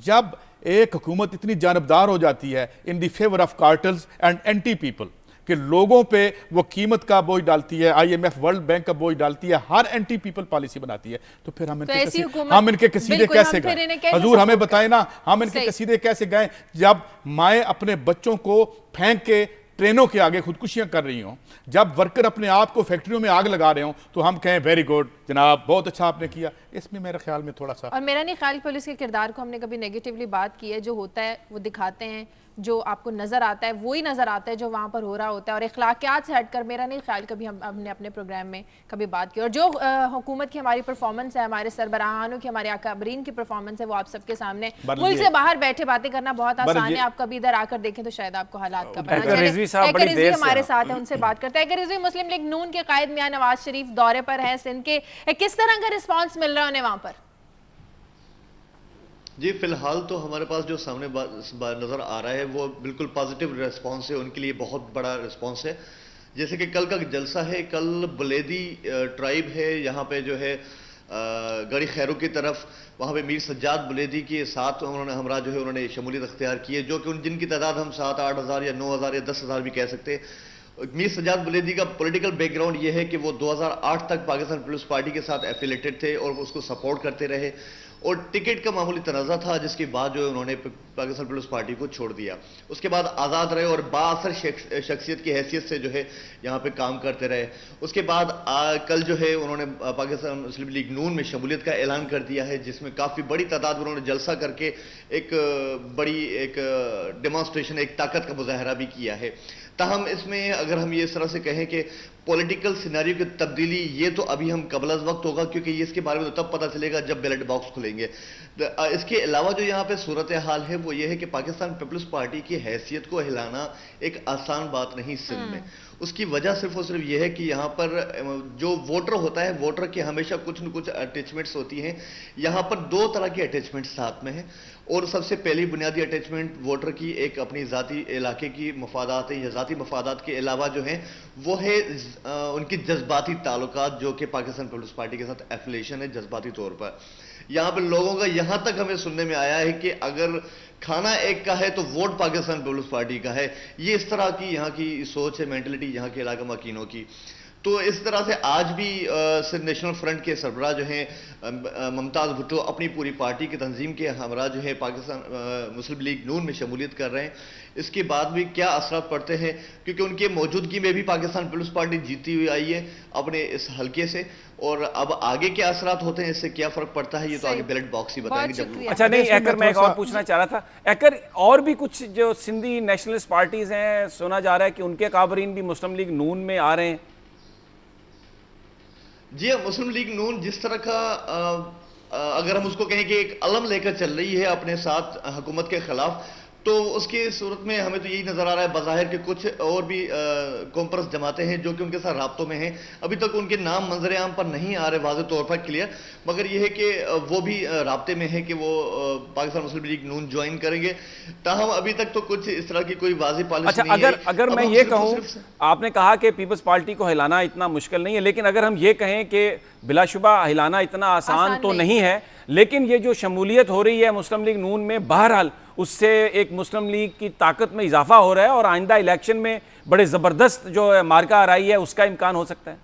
Speaker 2: जब एक हुकूमत इतनी जानबदार हो जाती है in the favour of cartels and anti people कि लोगों पे वो कीमत का बोझ डालती है, IMF वर्ल्ड बैंक का बोझ डालती है, हर एंटी पीपल पॉलिसी बनाती है, तो फिर हम इनके कसीदे कैसे गए? हजूर हमें बताए ना, हम इनके कसीदे कैसे गए जब माएँ अपने बच्चों को फेंक के ट्रेनों के आगे खुदकुशियां कर रही हों, जब वर्कर अपने आप को फैक्ट्रियों में आग लगा रहे हों, तो हम कहें वेरी गुड जनाब, बहुत अच्छा आपने किया। इसमें मेरे ख्याल में थोड़ा सा,
Speaker 1: और मेरा नहीं ख्याल पुलिस के किरदार को हमने कभी नेगेटिवली बात की है। जो होता है वो दिखाते हैं, जो आपको नज़र आता है वही नज़र आता है जो वहाँ पर हो रहा होता है, और इखलाकियात से हटकर मेरा नहीं ख्याल कभी हमने अपने प्रोग्राम में कभी बात की। और जो हुकूमत की हमारी परफॉर्मेंस है, हमारे सरबराहानों की, हमारे अकाबरीन की परफॉर्मेंस है, वो आप सबके सामने मुल्क से बाहर बैठे बातें करना बहुत आसान है। आप कभी इधर आकर देखें तो शायद आपको हालात का पता चले। हमारे साथ है, उनसे बात करते हैं। रिजवी मुस्लिम लीग नून के कायद मियां नवाज शरीफ दौरे पर हैं सिंध के, किस तरह का रिस्पांस मिल रहा है उन्हें वहां पर?
Speaker 8: जी फिलहाल तो हमारे पास जो सामने नज़र आ रहा है वो बिल्कुल पॉजिटिव रिस्पांस है, उनके लिए बहुत बड़ा रिस्पांस है। जैसे कि कल का जलसा है, कल बुलेदी ट्राइब है यहाँ पे जो है गड़ी खैरू की तरफ, वहाँ पे मीर सज्जाद बुलेदी के साथ उन्होंने हमरा जो है उन्होंने शमूलियत अख्तियार की है, जो कि जिनकी तादाद हम 7-8 हज़ार या 9 हज़ार या 10 हज़ार भी कह सकते हैं। मीर सज्जाद बुलेदी का पॉलिटिकल बैकग्राउंड ये है कि वो 2008 तक पाकिस्तान पीपल्स पार्टी के साथ एफिलेटेड थे और उसको सपोर्ट करते रहे, और टिकट का मामूली तनाज़ा था, जिसके बाद जो है उन्होंने पाकिस्तान पीपल्स पार्टी को छोड़ दिया। उसके बाद आज़ाद रहे और बाअसर शख्सियत की हैसियत से जो है यहाँ पे काम करते रहे। उसके बाद कल जो है उन्होंने पाकिस्तान मुस्लिम लीग नून में शमूलियत का ऐलान कर दिया है, जिसमें काफ़ी बड़ी तादाद में उन्होंने जलसा करके एक बड़ी एक डेमोन्स्ट्रेशन, एक ताकत का मुजाहरा भी किया है। ताहम इसमें अगर हम ये इस तरह से कहें कि पॉलिटिकल सिनेरियो की तब्दीली, ये तो अभी हम कबल अज़ वक्त होगा, क्योंकि ये इसके बारे में तो तब पता चलेगा जब बैलेट बॉक्स खुलेंगे। इसके अलावा जो यहाँ पे सूरत हाल है वो ये है कि पाकिस्तान पीपल्स पार्टी की हैसियत को हिलाना एक आसान बात नहीं सिंध में। उसकी वजह सिर्फ और सिर्फ ये है कि यहाँ पर जो वोटर होता है, वोटर की हमेशा कुछ न कुछ अटैचमेंट्स होती हैं। यहाँ पर 2 तरह की अटैचमेंट्स साथ में हैं, और सबसे पहली बुनियादी अटैचमेंट वोटर की एक अपनी ज़ाती इलाके की मफादात है, या ज़ाती मफादात के अलावा जो है वो है उनकी जज्बाती ताल्लुकात, जो कि पाकिस्तान पीपल्स पार्टी के साथ एफिलिएशन है जज्बाती तौर पर। यहाँ पर लोगों का यहाँ तक हमें सुनने में आया है कि अगर खाना एक का है तो वोट पाकिस्तान पीपल्स पार्टी का है। ये इस तरह की यहाँ की सोच है, मेंटलिटी यहाँ के इलाका मकीनों की। तो इस तरह से आज भी सिंध नेशनल फ्रंट के सरबराह जो हैं मुमताज़ भुट्टो अपनी पूरी पार्टी की तंजीम के हमरा जो है पाकिस्तान मुस्लिम लीग नून में शमूलियत कर रहे हैं। इसके बाद भी क्या असरात पड़ते हैं, क्योंकि उनके मौजूदगी में भी पाकिस्तान पीपल्स पार्टी जीती हुई आई है अपने इस हल्के से, और अब आगे क्या असरात होते हैं, इससे क्या फ़र्क पड़ता है, ये तो आगे बैलेट बॉक्स ही बताएंगे जब।
Speaker 3: अच्छा नहीं एकर, मैं एक और पूछना चाह रहा था एकर, और भी कुछ जो सिंधी नेशनलिस्ट पार्टीज़ हैं, सुना जा रहा है कि उनके काबरीन भी मुस्लिम लीग नून में आ रहे हैं।
Speaker 8: जी हाँ, मुस्लिम लीग नून जिस तरह का अगर हम उसको कहें कि एक अलम लेकर चल रही है अपने साथ हुकूमत के खिलाफ, तो उसकी सूरत में हमें तो यही नजर आ रहा है बाहिर के कुछ और भी कॉम्परस जमाते हैं जो कि उनके साथ राब्तों में हैं। अभी तक उनके नाम मंजर आम पर नहीं आ रहे वाज़े तौर पर क्लियर, मगर यह है कि वो भी राब्ते में है कि वो पाकिस्तान मुस्लिम लीग नून ज्वाइन करेंगे। ताहम अभी तक तो कुछ इस तरह की कोई वाज़ेह पॉलिसी नहीं है।
Speaker 3: अगर मैं ये कहूँ, आपने कहा कि पीपल्स पार्टी को हिलाना इतना मुश्किल नहीं है, लेकिन अगर हम ये कहें कि बिलाशुबा हिलाना इतना आसान तो नहीं है, लेकिन ये जो शमूलियत हो रही है मुस्लिम लीग नून में, बहरहाल उससे एक मुस्लिम लीग की ताकत में इजाफा हो रहा है और आइंदा इलेक्शन में बड़े ज़बरदस्त जो मार्का आ रही है उसका इम्कान हो सकता है।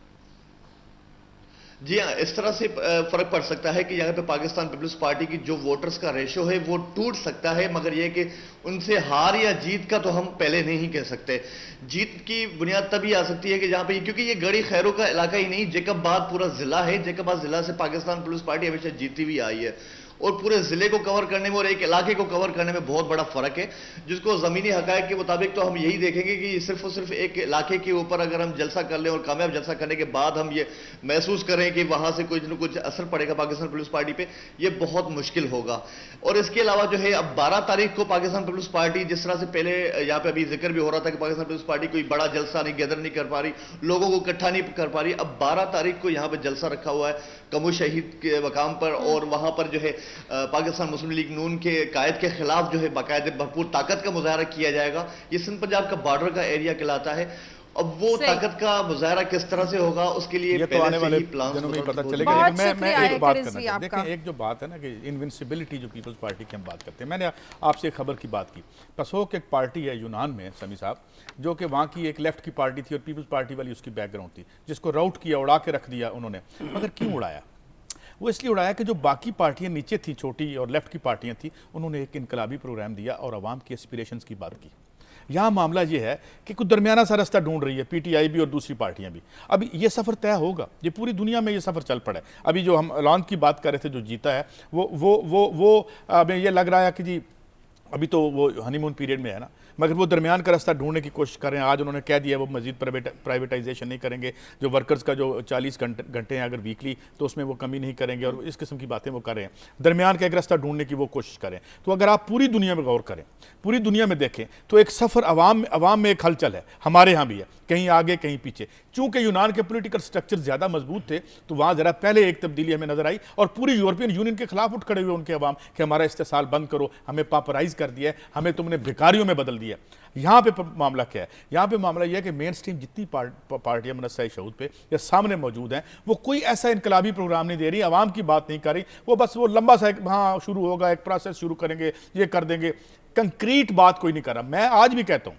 Speaker 8: जी हाँ, इस तरह से फर्क पड़ सकता है कि यहाँ पे पाकिस्तान पीपल्स पार्टी की जो वोटर्स का रेशो है वो टूट सकता है, मगर यह कि उनसे हार या जीत का तो हम पहले नहीं कह सकते। जीत की बुनियाद तभी आ सकती है कि जहाँ पे, क्योंकि ये गड़ी खैरों का इलाका ही नहीं, जैकबाद पूरा जिला है, जैकबाद जिला से पाकिस्तान पीपल्स पार्टी हमेशा जीती हुई आई है और पूरे जिले को कवर करने में और एक इलाके को कवर करने में बहुत बड़ा फर्क है, जिसको ज़मीनी हकायक के मुताबिक तो हम यही देखेंगे कि सिर्फ और सिर्फ एक इलाके के ऊपर अगर हम जलसा कर लें और कामयाब जलसा करने के बाद हम ये महसूस करें कि वहाँ से कुछ न कुछ असर पड़ेगा पाकिस्तान पीपल्स पार्टी पे, ये बहुत मुश्किल होगा। और इसके अलावा जो है, अब 12 तारीख को पाकिस्तान पीपल्स पार्टी, जिस तरह से पहले यहाँ पे अभी जिक्र भी हो रहा था कि पाकिस्तान पीपल्स पार्टी कोई बड़ा जलसा नहीं, गैदर नहीं कर पा रही, लोगों को इकट्ठा नहीं कर पा रही, अब 12 तारीख को यहाँ पे जलसा रखा हुआ है कमू शहीद के मकाम पर, और वहाँ पर जो है पाकिस्तान मुस्लिम लीग नून के कायद के खिलाफ जो है बाकायदे भरपूर ताकत का मुजाहरा किया जाएगा। ये सिंध पंजाब का बॉर्डर का एरिया कहलाता है। अब वो ताकत का मुजाहरा किस तरह से होगा उसके लिए
Speaker 2: ये तो आने वाले दिनों में पता चलेगा। लेकिन मैं एक बात करना चाहता हूं, देखें एक जो बात है ना कि इनविंसिबिलिटी जो पीपल्स पार्टी की हम बात करते हैं, मैंने आपसे एक खबर की बात की, पसोक एक पार्टी है यूनान में समी साहब, जो कि वहाँ की एक लेफ्ट की पार्टी थी और पीपल्स पार्टी वाली उसकी बैकग्राउंड थी, जिसको राउट किया, उड़ा के रख दिया उन्होंने। मगर क्यों उड़ाया? वो इसलिए उड़ाया कि जो बाकी पार्टियां नीचे थी, छोटी और लेफ्ट की पार्टियां थी, उन्होंने एक इनकलाबी प्रोग्राम दिया और आवाम की एस्पिरेशंस की बात की। यहाँ मामला ये है कि कुछ दरमियाना सा रास्ता ढूंढ रही है पीटीआई भी और दूसरी पार्टियां भी। अभी ये सफ़र तय होगा, ये पूरी दुनिया में ये सफ़र चल पड़ा है। अभी जो हम ऐलान की बात कर रहे थे, जो जीता है वो हमें ये लग रहा है कि जी अभी तो वो हनीमून पीरियड में है ना, मगर वो दरमियान का रास्ता ढूंढने की कोशिश कर रहे हैं। आज उन्होंने कह दिया वो मजीद प्राइवेटाइजेशन नहीं करेंगे, जो वर्कर्स का जो 40 घंटे हैं अगर वीकली, तो उसमें वो कमी नहीं करेंगे, और इस किस्म की बातें वो कर रहे हैं। दरमियान का एक रास्ता ढूंढने की वो कोशिश करें। तो अगर आप पूरी दुनिया में गौर करें, पूरी दुनिया में देखें, तो एक सफ़र अवाम में एक हलचल है, हमारे यहाँ भी है, कहीं आगे कहीं पीछे। चूंकि यूनान के पॉलिटिकल स्ट्रक्चर ज़्यादा मजबूत थे, तो वहाँ ज़रा पहले एक तब्दीली हमें नजर आई, और पूरी यूरोपियन यूनियन के खिलाफ उठ खड़े हुए उनके अवाम कि हमारा इस्तेसाल बंद करो, हमें पापराइज कर दिया है, हमें तुमने भिखारियों में बदल दिया। यहाँ पे मामला क्या है? यहाँ पे मामला यह है कि मेन स्ट्रीम जितनी पार्टियां मनसा शहूद पे या सामने मौजूद हैं, वो कोई ऐसा इनकलाबी प्रोग्राम नहीं दे रही, आवाम की बात नहीं कर रही। वो बस वो लंबा सा हाँ शुरू होगा, एक प्रोसेस शुरू करेंगे, ये कर देंगे, कंक्रीट बात कोई नहीं कर रहा। मैं आज भी कहता हूँ,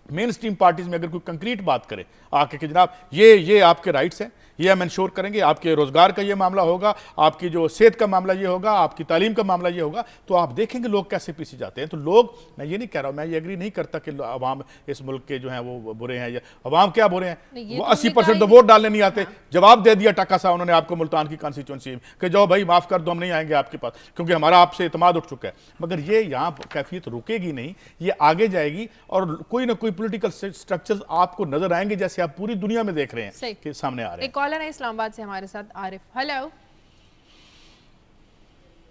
Speaker 2: मेन स्ट्रीम पार्टीज में अगर कोई कंक्रीट बात करे आके कि जनाब ये आपके राइट्स हैं, ये हम इंश्योर करेंगे, आपके रोजगार का ये मामला होगा, आपकी जो सेहत का मामला ये होगा, आपकी तालीम का मामला ये होगा, तो आप देखेंगे लोग कैसे पीछे जाते हैं। तो लोग, मैं ये नहीं कह रहा हूँ, मैं ये एग्री नहीं करता कि अवाम इस मुल्क के जो हैं वो बुरे हैं, या अवाम क्या बुरे हैं, वो 80% तो वोट डालने नहीं आते। जवाब दे दिया टक्का सा उन्होंने आपको मुल्तान की कॉन्स्टिट्यूंसी कि जाओ भाई माफ़ कर दो, हम नहीं आएंगे आपके पास, क्योंकि हमारा आपसे इतमाद उठ चुका है। मगर ये यहाँ कैफियत रुकेगी नहीं, ये आगे जाएगी, और कोई ना कोई पोलिटिकल स्ट्रक्चर आपको नजर आएंगे, जैसे आप पूरी दुनिया में देख रहे हैं कि सामने आ रहे हैं।
Speaker 1: एक कॉलर है इस्लामाबाद से हमारे साथ, आरिफ। हेलो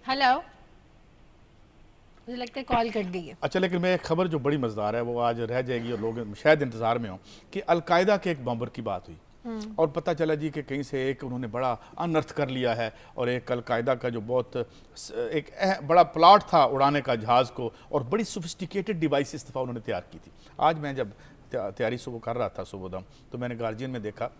Speaker 1: हेलो, मुझे लगता है कॉल कट गई है।
Speaker 2: अच्छा, लेकिन मैं एक खबर जो बड़ी मजेदार है वो आज रह जाएगी और लोग शायद इंतजार में हों कि अलकायदा के एक बम्बर की बात हुई, और पता चला जी कि कहीं से एक उन्होंने बड़ा अनर्थ कर लिया है, और एक अलकायदा का जो बहुत एक बड़ा प्लाट था उड़ाने का जहाज़ को, और बड़ी सोफिस्टिकेटेड डिवाइस इस दफ़ा उन्होंने तैयार की थी। आज मैं जब तैयारी सुबह कर रहा था सुबह, तो मैंने गार्जियन में देखा,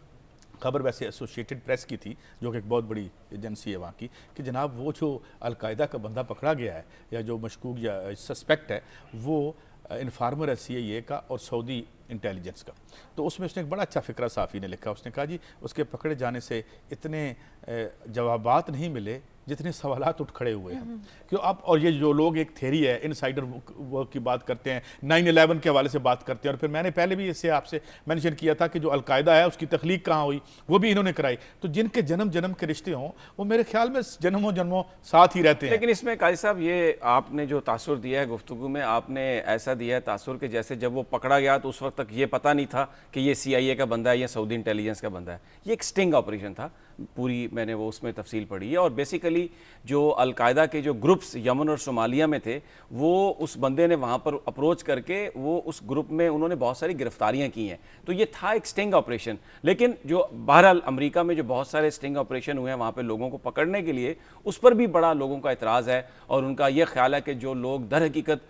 Speaker 2: खबर वैसे एसोसिएटेड प्रेस की थी, जो कि एक बहुत बड़ी एजेंसी है वहाँ की, कि जनाब वो जो अलकायदा का बंदा पकड़ा गया है, या जो मशकूक या सस्पेक्ट है, वो इन्फार्मर है CIA का और सऊदी इंटेलिजेंस का। तो उसमें उसने एक बड़ा अच्छा फ़िक्रा साफ़ी ने लिखा। उसने कहा जी उसके पकड़े जाने से इतने जवाबात नहीं मिले जितने सवालात उठ खड़े हुए हैं। क्यों अब, और ये जो लोग एक थेरी है, इनसाइडर वर्क की बात करते हैं, 9/11 के हवाले से बात करते हैं, और फिर मैंने पहले भी इससे आपसे मेंशन किया था कि जो अलकायदा है उसकी तख्लीक कहाँ हुई, वो भी इन्होंने कराई। तो जिनके जन्म जन्म के रिश्ते हों, वो मेरे ख्याल में जन्मों जन्मों साथ ही रहते हैं।
Speaker 3: लेकिन इसमें काजी साहब, ये आपने जो तासुर दिया है गुफ्तगू में, आपने ऐसा दिया है तासुर के जैसे जब वो पकड़ा गया तो उस वक्त तक ये पता नहीं था कि ये CIA का बंदा है या सऊदी इंटेलिजेंस का बंदा है। ये एक स्टिंग ऑपरेशन था, पूरी मैंने वो उसमें तफसील पढ़ी है। और बेसिकली जो अलकायदा के जो ग्रुप्स यमन और सोमालिया में थे, वो उस बंदे ने वहाँ पर अप्रोच करके वो उस ग्रुप में उन्होंने बहुत सारी गिरफ्तारियाँ की हैं। तो ये था एक स्टिंग ऑपरेशन। लेकिन जो बहरहाल अमेरिका में जो बहुत सारे स्टिंग ऑपरेशन हुए हैं वहाँ पर लोगों को पकड़ने के लिए, उस पर भी बड़ा लोगों का एतराज़ है, और उनका ये ख्याल है कि जो लोग दर हकीकत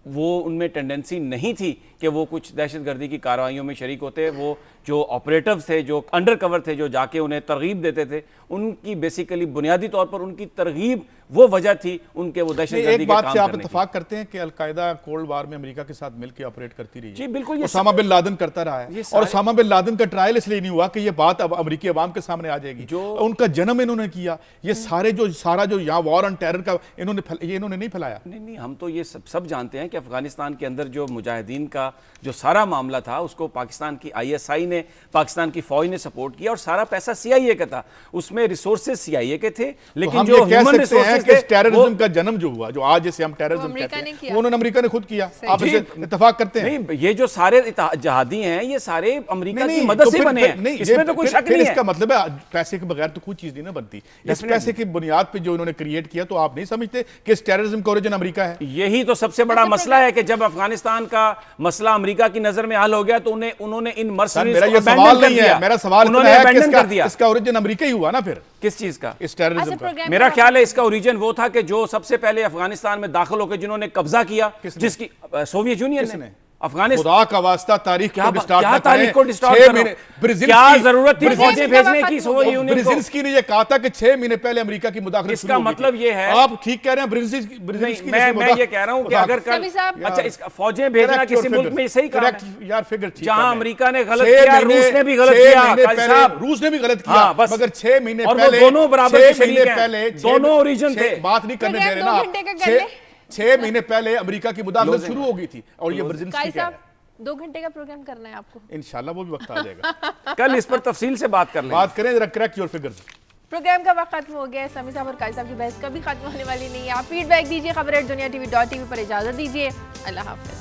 Speaker 3: वो उनमें टेंडेंसी नहीं थी कि वो कुछ दहशतगर्दी की कार्रवाइयों में शरीक होते, वो जो ऑपरेटिव थे, जो अंडर कवर थे, जो जाके उन्हें तरगीब देते थे, उनकी बेसिकली बुनियादी तौर पर उनकी तरगीब वो वजह थी उनके वो दहशतगर्दी
Speaker 2: एक बात से आप इत्तेफाक करते हैं कि अलकायदा कोल्ड वार में अमेरिका के साथ मिलकर ऑपरेट करती रही है।
Speaker 3: जी बिल्कुल,
Speaker 2: ओसामा बिन लादेन करता रहा है और ओसामा बिन लादेन का ट्रायल इसलिए नहीं हुआ कि ये बात अब अमेरिकी अवाम के सामने आ जाएगी। जो उनका जन्म इन्होंने किया, ये सारा जो यहाँ वॉर ऑन टेरर का इन्होंने नहीं फैलाया।
Speaker 3: नहीं, हम तो ये सब जानते हैं कि अफगानिस्तान के अंदर जो मुजाहिदीन का जो सारा मामला था उसको पाकिस्तान की ISI ने, पाकिस्तान की फौज ने सपोर्ट किया और सारा पैसा CIA का था, उसमें रिसोर्सेज CIA के थे। लेकिन जो ह्यूमन रिसोर्सेज
Speaker 2: टेररिज्म का जन्म जो हुआ, जो आज जैसे हम टेररिज्म कहते हैं, उन्होंने अमेरिका ने खुद किया। आप इसे इत्तेफाक करते हैं?
Speaker 3: नहीं, ये जो सारे जहादी हैं ये सारे अमेरिका की मदद से बने हैं, इसमें तो कोई शक नहीं है।
Speaker 2: इसका मतलब है पैसे के बगैर तो कोई चीज नहीं ना बनती। इस पैसे की बुनियाद पे जो इन्होंने क्रिएट किया, तो आप नहीं समझते कि इस टेररिज्म का ओरिजिन अमेरिका है?
Speaker 3: यही तो सबसे बड़ा मसला है कि जब अफगानिस्तान का मसला अमेरिका की नजर में हल हो गया तो उन्होंने इन मर्सनरीज को अबैंडन कर दिया।
Speaker 2: मेरा सवाल
Speaker 3: उन्होंने अबैंडन कर दिया।
Speaker 2: इसका ओरिजिन अमेरिका ही हुआ ना फिर?
Speaker 3: किस चीज का?
Speaker 2: इस टेररिज्म का।
Speaker 3: मेरा ख्याल है इसका ओरिजिन वो था कि जो सबसे पहले अफगानिस्तान में दाखिल होकर जिन्होंने कब्जा किया, जिसकी सोवियत यूनियन ने अफगानिस्तान।
Speaker 2: खुदा का वास्ता तारीख को डिस्टॉर्ट
Speaker 3: क्या तारीख को डिस्टॉर्ट करो? क्या जरूरत थी फौजें भेजने की सोवियत यूनियन को?
Speaker 2: ब्रेजिल्स्की ने ये कहा था कि 6 महीने पहले अमेरिका की मुदाखलत।
Speaker 3: इसका मतलब ये है,
Speaker 2: आप ठीक कह रहे हैं, ब्रेजिल्स्की।
Speaker 3: मैं ये कह रहा हूं कि अगर कल अच्छा इसका फौजें भेजना किसी मुल्क में सही कहा
Speaker 2: यार, फिगर ठीक,
Speaker 3: जहां अमेरिका ने गलत किया, रूस ने भी गलत किया,
Speaker 2: रूस ने भी गलत किया, मगर 6 महीने पहले
Speaker 3: दोनों बराबर पहले दोनों ओरिजिन थे।
Speaker 2: बात नहीं करने दे रहे ना। 6 महीने पहले अमेरिका की मुदाखलत शुरू हो गई थी और ये ब्रेजिल्स्की कह रहे हैं
Speaker 1: 2 घंटे का प्रोग्राम करना है आपको।
Speaker 2: इंशाल्लाह वो भी वक्त आ जाएगा।
Speaker 3: कल इस पर तफसील से बात कर लेंगे।
Speaker 2: बात करें जरा क्रैक योर फिगर्स।
Speaker 1: प्रोग्राम का वक्त खत्म हो गया है। समी साहब और काजी साहब की बहस कभी खत्म होने वाली नहीं है। आप फीडबैक दीजिए, खबर@duniatv.tv पर इजाजत दीजिए। अल्लाह हाफिज।